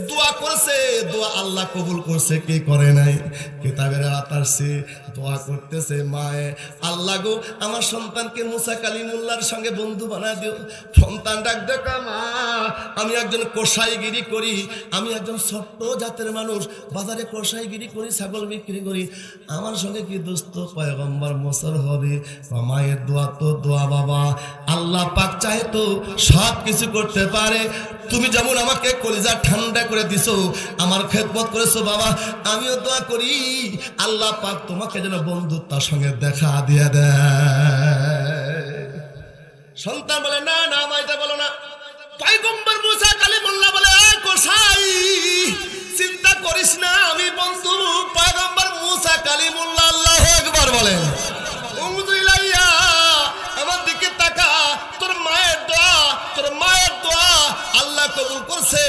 Speaker 1: দোয়া করছে, দোয়া আল্লাহ কবুল করছে, কে করে নাই? কিতাবের আতারছে দোয়া করতেছে, মায়ে আল্লাহ গো আমার সন্তানকে মুসা কালিমুল্লাহর সঙ্গে বন্ধু বানায় দিও। সন্তান ডাক দেখা, মা আমি একজন কসাইগিরি করি, আমি একজন ছোট্ট জাতের মানুষ, বাজারে কসাইগিরি করি, ছাগল বিক্রি করি, আমার সঙ্গে কি দোস্ত পয়গম্বর মোসার হবে? মায়ের দোয়া তো দোয়া বাবা, আল্লাহ পাক চাহে তো সব কিছু করতে পারে। তুমি যেমন আমাকে কলিজা ঠান্ডা করে দিছো, আমার খেদমত করেছো বাবা, আমিও দোয়া করি আল্লাহ পাক তোমাকে যেন বন্ধুত্বের সঙ্গে দেখা দিয়ে দেয়। সন্তান বলে, না না মা এটা বলো না। পয়গম্বর মুসা কালিমুল্লাহ বলে, কোসাই চিন্তা করিস না, আমি বন্ধু পয়গম্বর মুসা কালিমুল্লাহ। আল্লাহু আকবার বলেন। আমার দিকে তাকা, তোর মায়ের দোয়া, তোর মায়ের দোয়া আল্লাহ কবুল করছে,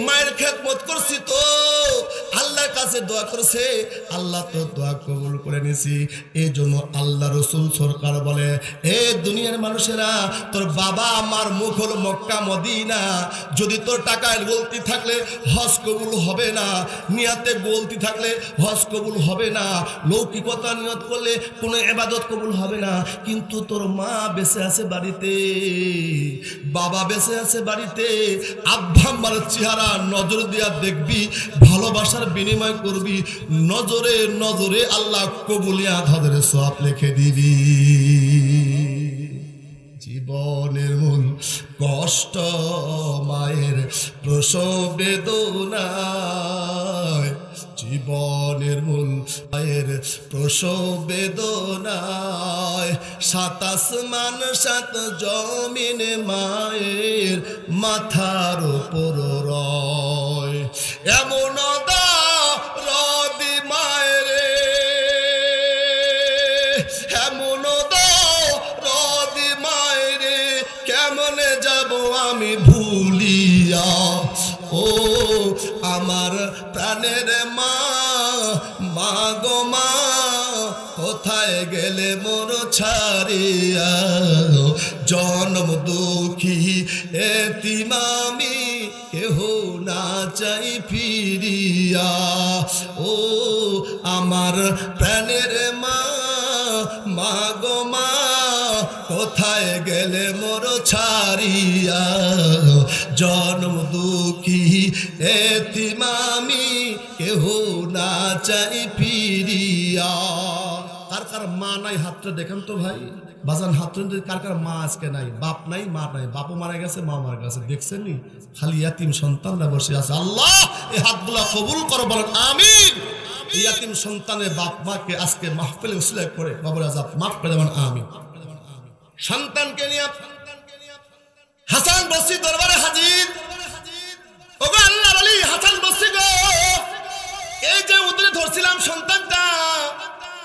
Speaker 1: মায়ের খেদমত করছি তো আল্লাহর কাছে দোয়া করছে, আল্লাহ তো দোয়া কবুল করে নিছি। এই জন্য আল্লাহ রসুল সরকার বলে, এ দুনিয়ার মানুষেরা, তোর বাবা আমার মুখ হলো মক্কা মদিনা, যদি তোর টাকায় গলতি থাকলে হজ কবুল হবে না, নিয়াতে গলতি থাকলে হজ কবুল হবে না, লৌকিকতা নিয়ত করলে কোনো ইবাদত কবুল হবে না, কিন্তু তোর মা বেঁচে আছে বাড়িতে, বাবা বেঁচে আছে বাড়িতে, আব্বা আম্মার চেহারা নজর দিয়া দেখবি, ভালোবাসার বিনিময় করবি, নজরে নজরে আল্লাহ কবুলিয়া ধরে সওয়াব লিখে দিবি। জীবনের মূল কষ্ট মায়ের প্রসব বেদনায়, জীবনের মূল মায়ের প্রসব বেদনায়, 7 আসমান 7 জমিন মায়ের মাথার উপর রয়, এমন রদি মায়ের, এমন রদি মায়ের, কেমনে যাব আমি ভুলিয়া, ও আমার প্রাণের মা, মা গো মা কোথায় গেলে মোর ছাড়িয়া, জন্ম দুঃখী এতিম আমি, কেহ না চাই ফিরিয়া, ও আমার প্রাণের মা, মা গো মা কোথায় গেলে মোর ছাড়িয়া, জন্ম দুঃখী এতিম আমি, কেহ না চাই ফিরিয়া। কার কার মা নাই হাতটা দেখান তো ভাই, বাজান হাতটা কার কার মা আজকে নাই, বাপ নাই, মা নাই, বাপও মারা গেছে, মা মারা গেছে, দেখছেন নি? খালি ইয়াতিম সন্তানরা বসে আছে। আল্লাহ এই হাতগুলা কবুল করো, বলেন আমিন। ইয়াতিম সন্তানের বাপ মাকে আজকে মাহফিলে উসিলা করে বাবার আযাব মাফ করে দেবেন, আমিন। সন্তানকে নিয়ে হাসান বসরি দরবারে হাজির। ওগো আল্লাহর ওলি হাসান বসরি গো, এই যে উদরে ধরছিলাম সন্তানটা,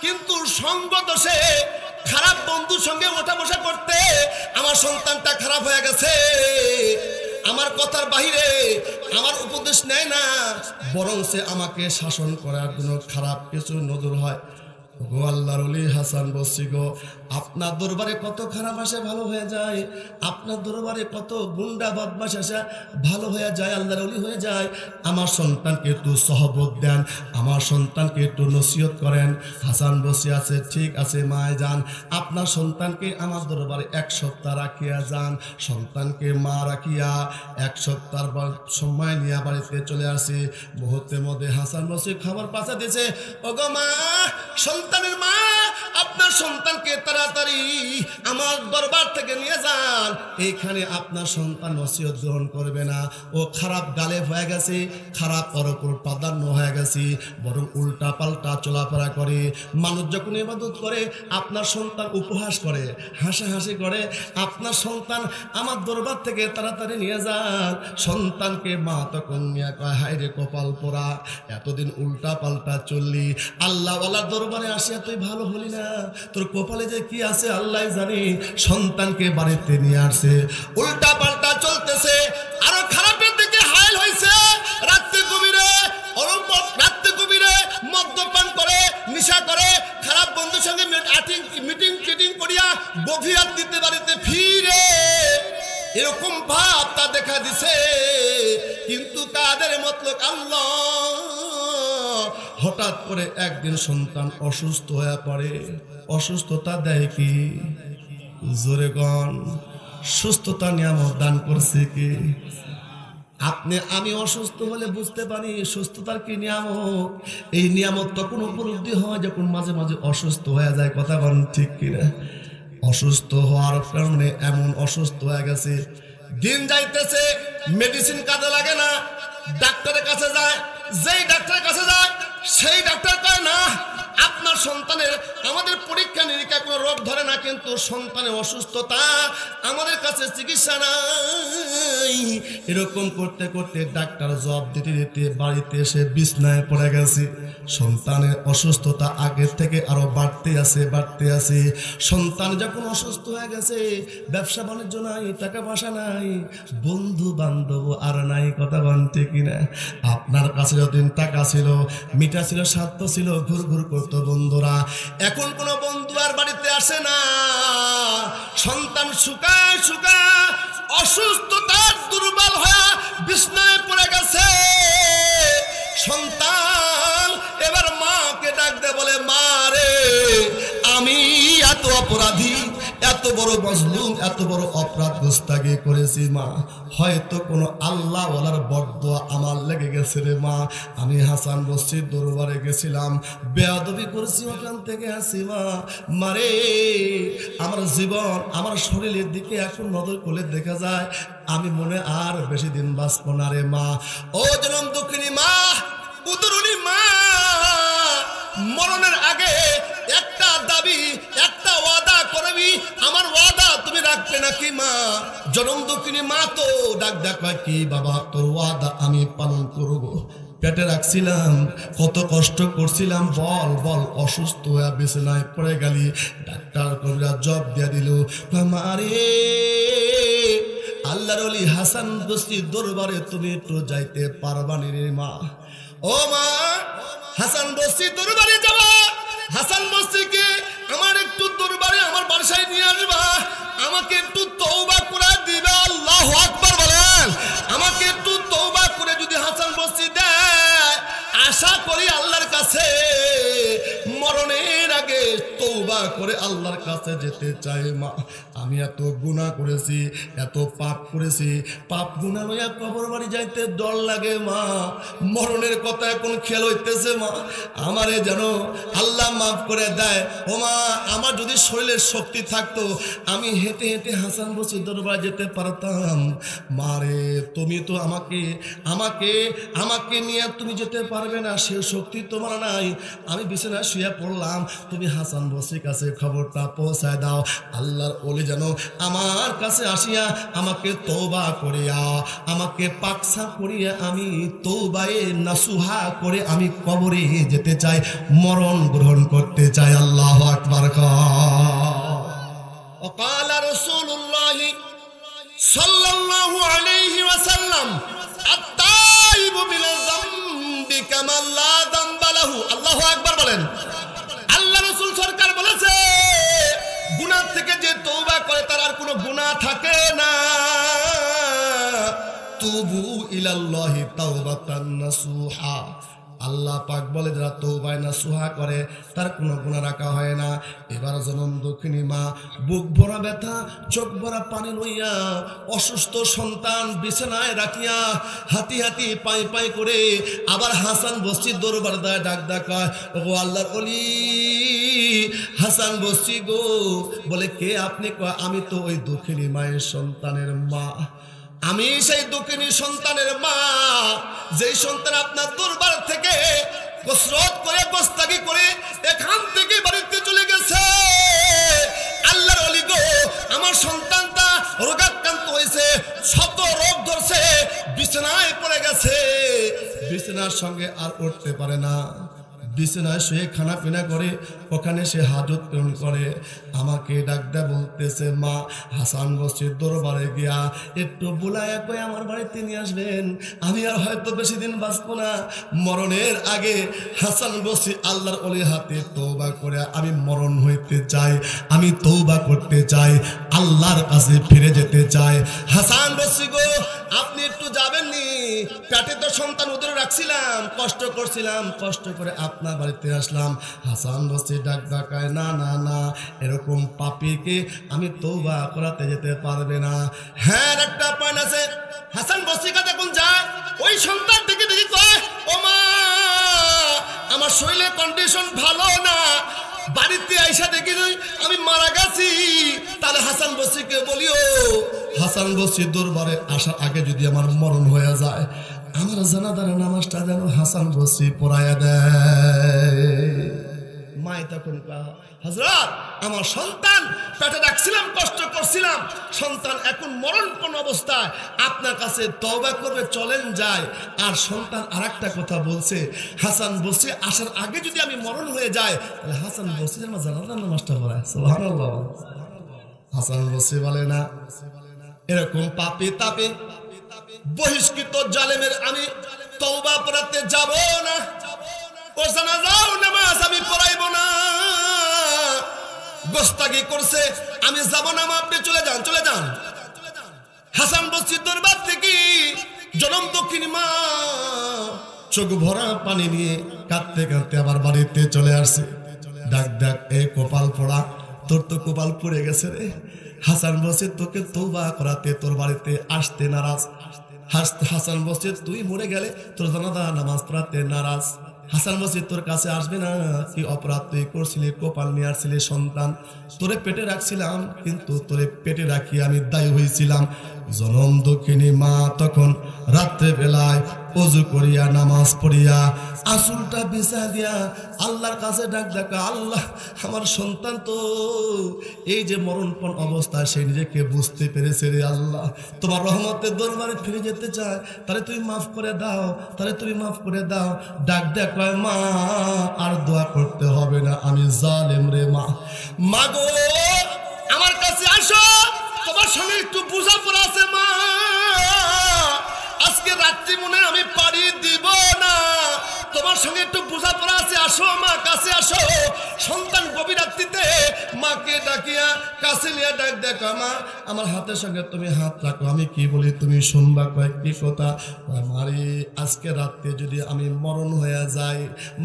Speaker 1: কিন্তু সঙ্গ দোষে খারাপ বন্ধুর সঙ্গে ওঠা বসা করতে আমার সন্তানটা খারাপ হয়ে গেছে। আমার কথার বাহিরে আমার উপদেশ নেয় না, বরং সে আমাকে শাসন করার জন্য খারাপ কিছু নজর হয়। গো আল্লাহর ওলি হাসান বসরি গো, আপনার দরবারে কত খারাপ আসে ভালো হয়ে যায়, আপনার দরবারে কত গুন্ডা বদমাশ আসে ভালো হয়ে যায়, আল্লাহর ওলি হয়ে যায়। আমার সন্তানকে একটু সহবত দেন, আমার সন্তানকে একটু নসিহত করেন। হাসান বসরি আছে, ঠিক আছে মায় যান, আপনার সন্তানকে আমার দরবারে 1 সপ্তাহ রাখিয়া যান। সন্তানকে মা রাখিয়া 1 সপ্তাহ সময় নিয়ে বাড়িতে চলে আসি। মুহূর্তের মধ্যে হাসান বসরি খবর পাঠা দিয়েছে, ওগো মা, সন্তানের মা, আপনার সন্তানকে তাড়াতাড়ি আমার দরবার থেকে নিয়ে যান। এইখানে আপনার সন্তান নসিহত গ্রহণ করবে না, ও খারাপ গালেব হয়ে গেছে, খারাপ ওর উপর প্রাধান্য হয়ে গেছে, বরং উল্টা পাল্টা চলাফেরা করে। মানুষ যখন ইবাদত করে আপনার সন্তান উপহাস করে, হাসাহাসি করে। আপনার সন্তান আমার দরবার থেকে তাড়াতাড়ি নিয়ে যান। সন্তানকে মা তখন নিয়ে কয়, হায় রে কপাল পোড়া, এতদিন উল্টা পাল্টা চললি, আল্লাহওয়ালার দরবারে আসিয়া তুই ভালো হলি না, তোর কপালে যে কি আছে আল্লাহ জানি। সন্তানকে বাড়িতে নিয়ে আসছে, উল্টা পাল্টা চলতেছে, আরো খারাপের দিকে হাইল হয়েছে। রাত্রে কবিরে মদ্যপান করে, নেশা করে, খারাপ বন্ধুর সঙ্গে মিটিং টিটিং করিয়া বভিয়াত দিতে বাড়িতে ফিরে, এরকম ভাব তা দেখা দিছে। কিন্তু কাদের মতলব আল্লাহ। হঠাৎ করে একদিন সন্তান অসুস্থ হয়ে পড়ে। অসুস্থতা দেয় কি? জোরে গণ, সুস্থতা নিয়ামত দান করছে কি? আপনি আমি অসুস্থ হলে বুঝতে পারি সুস্থতার কি নিয়ামত। এই নিয়ামত তখন উপলব্ধি হয় যখন মাঝে মাঝে অসুস্থ হয়ে যায়। কথা বলেন ঠিক কিনা? অসুস্থ হওয়ার কারণে এমন অসুস্থ হয়ে গেছে, দিন যাইতেছে, মেডিসিন কাজে লাগে না, ডাক্তারের কাছে যায়, যেই ডাক্তারের কাছে যায় সেই ডাক্তার কয় না, আপনার সন্তানের আমাদের পরীক্ষা নিরীক্ষা কোনো রোগ ধরে না, কিন্তু সন্তানের অসুস্থতা, আমাদের কাছে চিকিৎসা নাই। এরকম করতে করতে ডাক্তার জবাব দিতে দিতে বাড়িতে এসে বিছনায় পড়ে গেছে। সন্তানের অসুস্থতা আগের থেকে আরো বাড়তে আছে। সন্তান যখন অসুস্থ হয়ে গেছে, ব্যবসা বাণিজ্য নাই, টাকা পয়সা নাই, বন্ধু বান্ধব আর নাই। কথা বলতে কিনা? আপনার কাছে যতদিন টাকা ছিল, মিঠা ছিল, স্বার্থ ছিল, ঘুর ঘুর করতো বন্ধুরা, এখন কোনো বন্ধু আর বাড়িতে আসে না। সন্তান শুকায় অসুস্থতার দুর্বল হয়ে বিছনায় পড়ে গেছে। সন্তান এবার মাকে ডাক দে, বলে, মা রে, আমি এত অপরাধী, এত বড় মজলুম, এত বড় অপরাধ গোস্তাগি করেছি মা, হয়তো কোনো আল্লাহ ওয়ালার বরদোয়া আমার লেগে গেছে রে মা। আমি হাসান বসরির দরবারে গেছিলাম, বেয়াদবি করেছি, ওখান থেকে আসি মা। মারে, আমার জীবন, আমার শরীরের দিকে এখন নজর করলে দেখা যায় আমি মনে আর বেশি দিন বাঁচব না রে মা। ও জনম দুঃখিনী মা, উদরুনি মা, মরণের আগে একটা দাবি, একটা ওয়াদা করবি, আমার ওয়াদা তুমি রাখবে নাকি মা? জনম দুঃখিনী মা তো ডাক ডাকা, কি বাবা, তোর ওয়াদা আমি পালন করব। পেটে রাখছিলাম, কত কষ্ট করছিলাম, বল, অসুস্থ হয়ে বিছানায় পড়ে গেলি, ডাক্তার কবিরা জব দিয়ে দিল, মারে আল্লাহর ওলি হাসান বসরির দরবারে তুমি একটু যাইতে পারবা নি রে মা? ও মা, হাসান বসরির দরবারে যাবা, হাসান বসরিকে আমার একটু দরবারে আমার বাসায় নিয়ে আসবা, আমাকে একটু তওবা করে দিবে। আল্লাহু আকবার বলেন। আমাকে একটু তওবা করে যদি হাসান বসরি দেয়, আশা করি আল্লাহর কাছে মরণের আগে তওবা করে আল্লাহর কাছে যেতে চাই মা। আমি এত গুনাহ করেছি, এত পাপ করেছি, পাপ গুনাহ লইয়া কবর বাড়ি যাইতে ডর লাগে মা। মরণের কথা এখন খেয়াল হইতেছে মা, আমারে যেন আল্লাহ মাফ করে দেয়। ও মা, আমার যদি শরীরের শক্তি থাকতো, আমি হেঁটে হেঁটে হাসান বসরির দরবারে যেতে পারতাম। মারে, তুমি তো আমাকে নিয়ে তুমি যেতে পারবে না, সে শক্তি তোমার নাই। আমি বিছানায় শুয়ে পড়লাম, তুমি হাসান বসরির কাছে খবরটা পৌঁছায় দাও, আল্লাহর ওলি যেন আমার কাছে আসিয়া আমাকে তওবা করিয়া, আমাকে পাকসা করিয়া, আমি তওবায়ে নাসুহা করে আমি কবরে যেতে চাই, মরণ গ্রহণ করতে চাই। আল্লাহু আকবার। وقال رسول الله صلى الله عليه وسلم التائب من الذنب كمن لا ذنب له। আল্লাহু আকবার বলেন। আল্লাহ থেকে যে তওবা করে তার আর কোনো গুনাহ থাকে না। তুবু ইলাল্লাহি তাওবাতান নাসুহা, আল্লাহ পাক বলে যারা তওবা নাসুহা করে তার কোনো গুনাহ রাখা হয় না। এবার জনম দক্ষিণী মা বুক ভরা ব্যথা, চোখ ভরা পানি লইয়া অসুস্থ সন্তান বিছানায় রাখিয়া হাতি হাতি পাই পাই করে আবার হাসান বস্তির দরবার দায় ডাক ডাকায়, ও আল্লাহর ওলি হাসান বস্তি গো। বলে কে আপনি? কয় আমি তো ওই দক্ষিণী মায়ের সন্তানের মা, আমি সেই দক্ষিণী সন্তানের মা, যেই সন্তান আপনার দরবার থেকে কসরত করে গোস্তাগি করে এখান থেকে বাড়িতে চলে গেছে। আল্লাহর ওলি গো, আমার সন্তানটা রোগাক্রান্ত হয়েছে, শত রোগ ধরছে, বিছানায় পড়ে গেছে, বিছানার সঙ্গে আর উঠতে পারে না, বিছানায় শুয়ে খানা পিনা করে ওখানে সে হাজত পূরণ করে। আমাকে ডাক দেয়া বলতেছে, মা হাসান বস্তির দরবারে গিয়া একটু বুলায়া কই আমার বাড়িতে নিয়ে আসবেন, আমি আর হয়তো বেশি দিন বাঁচবো না। মরণের আগে হাসান বস্তি আল্লাহর ওলির হাতে তওবা করে আমি মরণ হইতে চাই, আমি তওবা করতে চাই, আল্লাহর কাছে ফিরে যেতে চাই। হাসান বস্তি গো, আপনি একটু যাবেননি? পেটে তো সন্তান উদরে রাখছিলাম, কষ্ট করছিলাম, কষ্ট করে আপনার বাড়িতে আসলাম। হাসান বস্তি ডাক ডাকায়, না না না, এরকম পাপীকে আমি তওবা করাতে যেতে পারবে না। হ্যাঁ, একটা পয়েন্ট আছে। হাসান বস্তির কাছে কোন যায়, ওই সন্তান দেখে দেখি কয়, ও মা আমার শরীরের কন্ডিশন ভালো না, বাড়িতে আইসা দেখি আমি মারা গেছি। তাহলে হাসান বস্তিকে বলিও হাসান বস্তির দরবারে আসার আগে যদি আমার মরণ হয়ে যায়, আমার জানাজার নামাজটা যেন হাসান বস্তি পড়াইয়া দেয়। মাই তখন হযরত, আমার সন্তান পেটে রাখছিলাম, কষ্ট করছিলাম, সন্তান এখন মরণপণ অবস্থায় আপনার কাছে তওবা করবে, চলেন যায়। আর সন্তান আরেকটা কথা বলছে, হাসান বস্তি আসার আগে যদি আমি মরণ হয়ে যায়, তাহলে হাসান বস্তি যেন জানাজার নামাজটা পড়ায়। সুবহানাল্লাহ। হাসান বস্তি বলে না, এরকম পাপে তাপে বহিষ্কৃত জালেমের আমি তওবা পড়াতে যাব না, ও জানাজাও নামাজ আমি পড়াইব না। গোস্তাগি করছে, আমি যাব না, আপনি চলে যান, চলে যান। হাসান বস্তির দরবার থেকে জনম দক্ষিণী মা চোখ ভরা পানি নিয়ে কাঁদতে কাঁদতে আবার বাড়িতে চলে আসছে। ডাক ডাক, এ কপাল পড়া, তোর তো কপাল পড়ে গেছে রে। হাসান বস্তি তোকে তওবা করাতে তোর বাড়িতে আসতে নারাজ। হাসান বস্তি তুই মরে গেলে তোর জানাজা নামাজ পড়াতে নারাজ। হাসান বস্তি তোর কাছে আসবে না, কি অপরাধ তুই করছিলি? কপাল নিয়ে আসছিলি সন্তান, তোরে পেটে রাখছিলাম, কিন্তু তোরে পেটে রাখি আমি দায়ী হয়েছিলাম। জনম দক্ষিণী মা তখন রাত্রে বেলায় ওযু করিয়া নামাজ পড়িয়া আসলটা বিছা দিয়া আল্লাহর কাছে ডাক ডাকা, আল্লাহ আমার সন্তান তো এই যে মরণপণ অবস্থায় সে নিজেকে বুঝতে পেরেছে রে আল্লাহ, তোমার রহমতের দরবারে ফিরে যেতে চায়, তাহলে তুমি মাফ করে দাও, তাহলে তুমি মাফ করে দাও। ডাক ডাক কয়, মা আর দোয়া করতে হবে না, আমি জালেম রে মা, মা গো আমার কাছে আসো, তোমার সঙ্গে একটু বোঝাপড়া আছে মা, আজকে রাত্রি মনে আমি পারি দিব না, তোমার সঙ্গে একটু বোঝাপড়া আছে, আসো মা কাছে আসো। সন্তান গভীর রাত্রিতে মাকে ডাকিয়া কাছে নিয়ে ডাক দেখো, মা আমার হাতের সঙ্গে তুমি হাত রাখো, আমি কি বলি তুমি শুনবা। কয়েক কি কথা? মারি আজকে রাত্রে যদি আমি মরণ হয়ে যাই,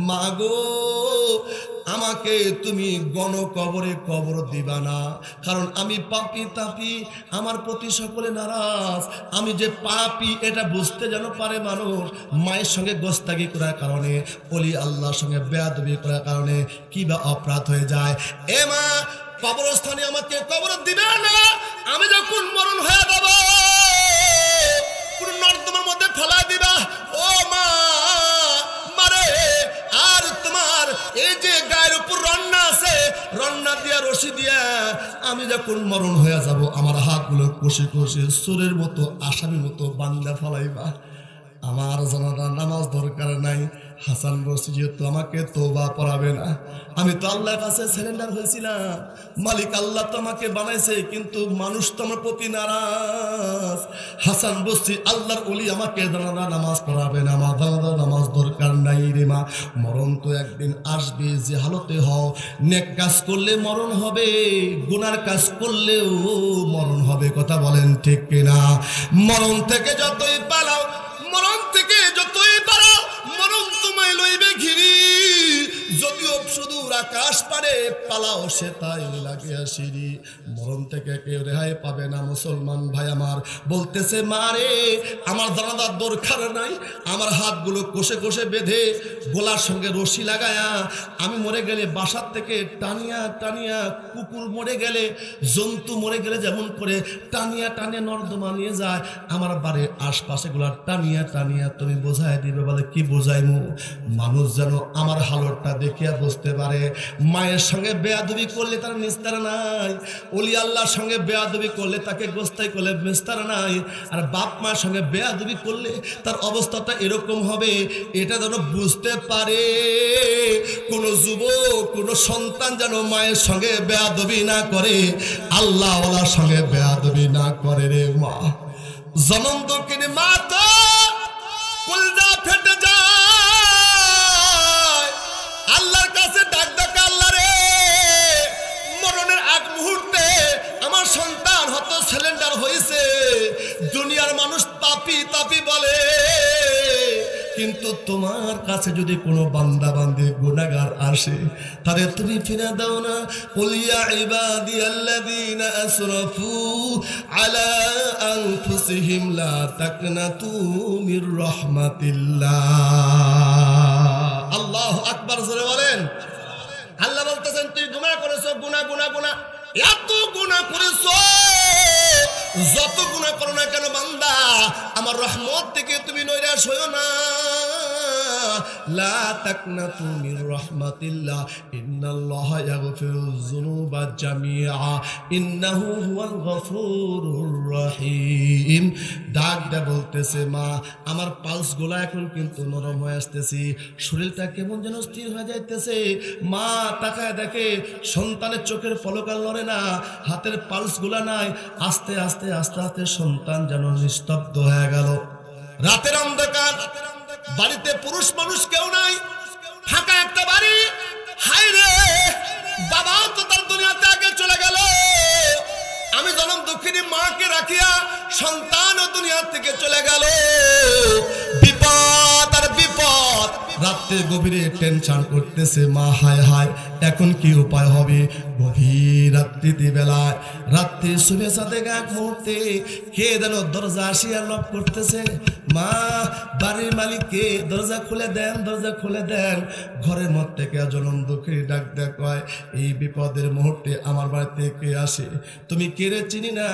Speaker 1: মা গো আমাকে তুমি গণকবরে কবর দিবা না, কারণ আমি পাপী তাপি, আমার প্রতি সকলে নারাজ, আমি যে পাপী এটা বুঝতে যেন পারে মানুষ। মায়ের সঙ্গে গোস্তাগি করার কারণে, ওলি আল্লাহর সঙ্গে বেয়াদবি করার কারণে কিবা অপরাধ হয়ে যায়। এ মা কবরস্থানে আমাকে কবর দিবে না, আমি যখন মরণ হয়ে যাব কোন নর্দমার মধ্যে ফেলা দিবা। ও মা মারে, আর তোমার এই যে গায়ের উপর রন্না আছে, রন্না দিয়া রশি দিয়া আমি যখন মরণ হয়ে যাব, আমার হাতগুলো কষে কষে সুরের মতো আসামির মতো বান্দা ফলাইবা। আমার জানাজার নামাজ দরকার নাই। হাসান বস্তি যেহেতু আমাকে তওবা পড়াবে না, আমি তো আল্লাহর কাছে সারেন্ডার হয়েছিলাম, মালিক আল্লাহ তো আমাকে বানাইছে, কিন্তু মানুষ তো আমার প্রতি নারাজ। হাসান বস্তি আল্লাহর ওলি আমাকে জানাজা নামাজ পড়াবে না, আমার জানাজা নামাজ দরকার নাই রে মা। মরণ তো একদিন আসবে, যে হালতে হও, নেক কাজ করলে মরণ হবে, গুনার কাজ করলেও মরণ হবে। কথা বলেন ঠিক কিনা? মরণ থেকে যতই পালাও, মরণ থেকে যতই পালাও, মরণ তোমায় লইবে ঘিরি। যদিও শুধু আকাশ পারে পালাও, সে তাই লাগে আসিরি। মরণ থেকে কেউ রেহাই পাবে না মুসলমান ভাই আমার। বলতেছে মারে আমার জানাজার দরকার নাই, আমার হাতগুলো কষে কষে বেঁধে গোলার সঙ্গে রশি লাগায়া, আমি মরে গেলে বাসার থেকে টানিয়া টানিয়া, কুকুর মরে গেলে, জন্তু মরে গেলে যেমন করে টানিয়া টানিয়া নর্দমা নিয়ে যায়, আমার বাড়ির আশপাশে গুলা টানিয়া টানিয়া তুমি বোঝাই দিবে। বলে কি বোঝাইমু? মানুষ যেন আমার হালতটা দেখিয়া বুঝতে পারে। মায়ের সঙ্গে বেয়াদবি করলে তার নিস্তার নাই, ওলি আল্লাহর সঙ্গে বেয়াদবি করলে তাকে গোস্তাই করলে নিস্তার নাই, আর বাপ মায়ের সঙ্গে বেয়াদবি করলে তার অবস্থাটা এরকম হবে। এটা যেন বুঝতে পারে কোন যুবক, কোন সন্তান যেন মায়ের সঙ্গে বেয়াদবি না করে, আল্লাহ ওয়ালার সঙ্গে বেয়াদবি না করে রে মা। জনম দক্ষিণে মা তো কলজা ফেটে যায়, আল্লাহর কাছে ডাক ডাক, আল্লাহ রে মরণের আগ মুহূর্তে আমার সন্তান হয়তো সিলিন্ডার হয়েছে, দুনিয়ার মানুষ পাপী তাপি বলে, কিন্তু তোমার কাছে যদি কোনো বান্দা বান্দি গুনাহগার আসে, তাদের তুমি ফিরে দাও না। কুল ইয়া ইবাদিয়াল্লাযীনা আসরাফু আলা আনফুসিহিম লা তাকনাতু মির রাহমাতিল্লাহ। আল্লাহু আকবার, জোরে বলেন। আল্লাহ বলতেছেন তুই গুনাহ করেছো, গুনাহ গুনাহ গুনাহ, এত গুনাহ করেছো, যত গুনাহ করো না কেন বান্দা, আমার রহমত থেকে তুমি নৈরাশ হইও না। লা তাকনাতু মির রাহমাতিল্লাহ, ইন্নাল্লাহা ইয়াগফিরুয যুনুবা জামিআ, ইন্নাহু হুয়াল গফুরুর রহিম। ডাকটা বলতেছে মা আমার পালস গুলা এখন কিন্তু নরম হয়ে আসতেছি, শরীরটা কেমন যেন স্থির হয়ে যাইতেছে। মা তাকায় দেখে সন্তানের চোখের পলক আর লড়ে না, হাতের পালস গুলা নাই। আস্তে আস্তে আস্তে আস্তে সন্তান যেন নিস্তব্ধ হয়ে গেল। রাতের অন্ধকার, বাড়িতে পুরুষ মানুষ কেউ নাই, ফাঁকা একটা বাড়ি। হায় রে, বাবা তো তার দুনিয়াতে আগে চলে গেল, আমি জনম দুঃখিনী মাকে রাখিয়া সন্তান ও দুনিয়া থেকে চলে গেল। বিপদ আর বিপদ, রাত্রে গভীরে টেনশন করতেছে মা, হায় হায় এখন কি উপায় হবে। গভীর রাত্রিতে বেলায়, রাত্রি শুনে সাথে এক মুহূর্তে কে যেন দরজা আসিয়া নক করতেছে। মা বাড়ির মালিককে দরজা খুলে দেন, দরজা খুলে দেন। ঘরের মধ্যে থেকে জনম দুঃখী ডাক দেয়, কয় এই বিপদের মুহূর্তে আমার বাড়িতে কে আসে? তুমি কে রে? চিনি না,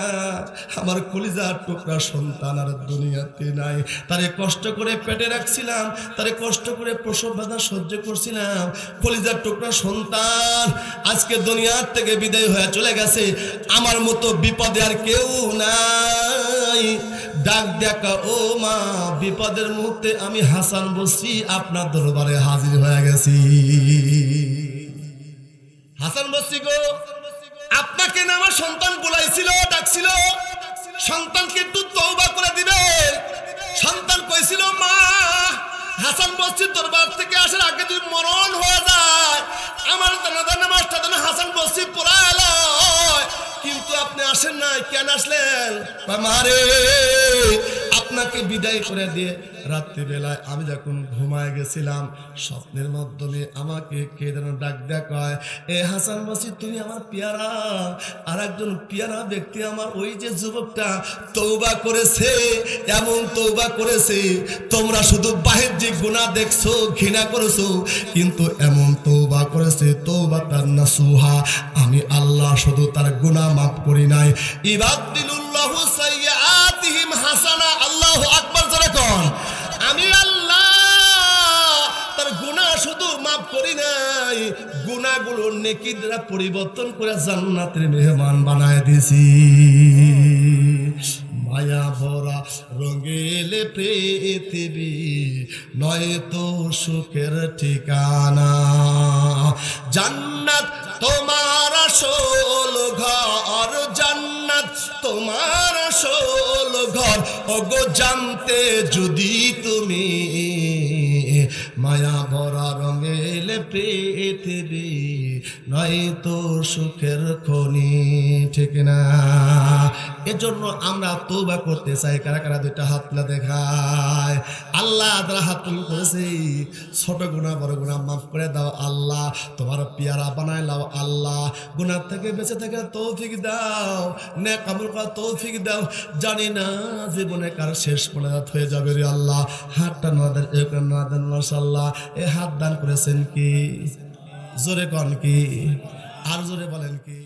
Speaker 1: আমার কলিজার টুকরা সন্তান আর দুনিয়াতে নাই। তারে কষ্ট করে পেটে রাখছিলাম, তারে কষ্ট করে প্রসব ব্যথা সহ্য করছিলাম, কলিজার টুকরা সন্তান আজকে দুনিয়ার থেকে বিদায় হয়ে চলে গেছে। আমার মতো বিপদে আর কেউ নাই। ডাক দেখা, ও মা বিপদের মুহূর্তে আমি হাসান বসরি আপনার দরবারে হাজির হয়ে গেছি। হাসান বসরি গো, আপনাকে না আমার সন্তান বলাইছিল, ডাকছিল, সন্তানকে একটু তওবা করে দিবে। সন্তান কইছিল মা হাসান বসরির দরবার থেকে আসার আগে যদি মরণ হয়ে যায়, আমার জানাজা নামাজটা যেন হাসান বসরি পড়াইল। কিন্তু আপনি আসেন নাই, কেন আসলেন? মারে আপনাকে বিদায় করে দিয়ে রাত্রিবেলায় আমি যখন ঘুমায় গেছিলাম, স্বপ্নের মাধ্যমে আমাকে কে যেন ডাক দেখায়, এ হাসান বসরি তুমি আমার পেয়ারা। আর একজন পেয়ারা ব্যক্তি আমার ওই যে যুবকটা তওবা করেছে, এমন তওবা করেছে, তোমরা শুধু বাহ্যিক গুনাহ দেখছো, ঘৃণা করেছো, কিন্তু এমন তওবা করেছে, তওবাতান নাসুহা, আমি আল্লাহ শুধু তার গুনাহ মাফ করি নাই। ইবাদদিলুল্লাহু সাইয়্যাতিহিম হাসানা। আল্লাহু আকবার, জোরে কোন আমি আল্লাহ তার গুনাহ শুধু মাফ করি নাই, গুনাহগুলো নেকি দ্বারা পরিবর্তন করে জান্নাতের মেহমান বানায় দিয়েছি। মায়া ভরা রঙিলে পৃথিবী নয় তো সুখের ঠিকানা, জান্নাত তোমার আসল ঘর, জান্নাত তোমার আসল ঘর। ওগো জানতে যদি তুমি মায়া ভরা রঙেল পৃথিবী নয় তো সুখের খনি, ঠিক না? এজন্য আমরা তওবা করতে চাই। কারা কারা দুইটা হাত তুলে দেখায়? আল্লাহ যারা হাত তুলে করেছে, ছোট গুনাহ বড় গুনাহ মাফ করে দাও আল্লাহ, তোমার পিয়ারা বানায় লাও আল্লাহ, গুনাহ থেকে বেঁচে থাকার তৌফিক দাও, নেক আমল করার তৌফিক দাও। জানি না জীবনে কার শেষ মোনাজাত হয়ে যাবে রে আল্লাহ। হাতটা নাদেন, এক নাদেন, মাশাআল্লাহ। এই হাত দান করেছেন কি? জোরে কন কি? আর জোরে বলেন কি?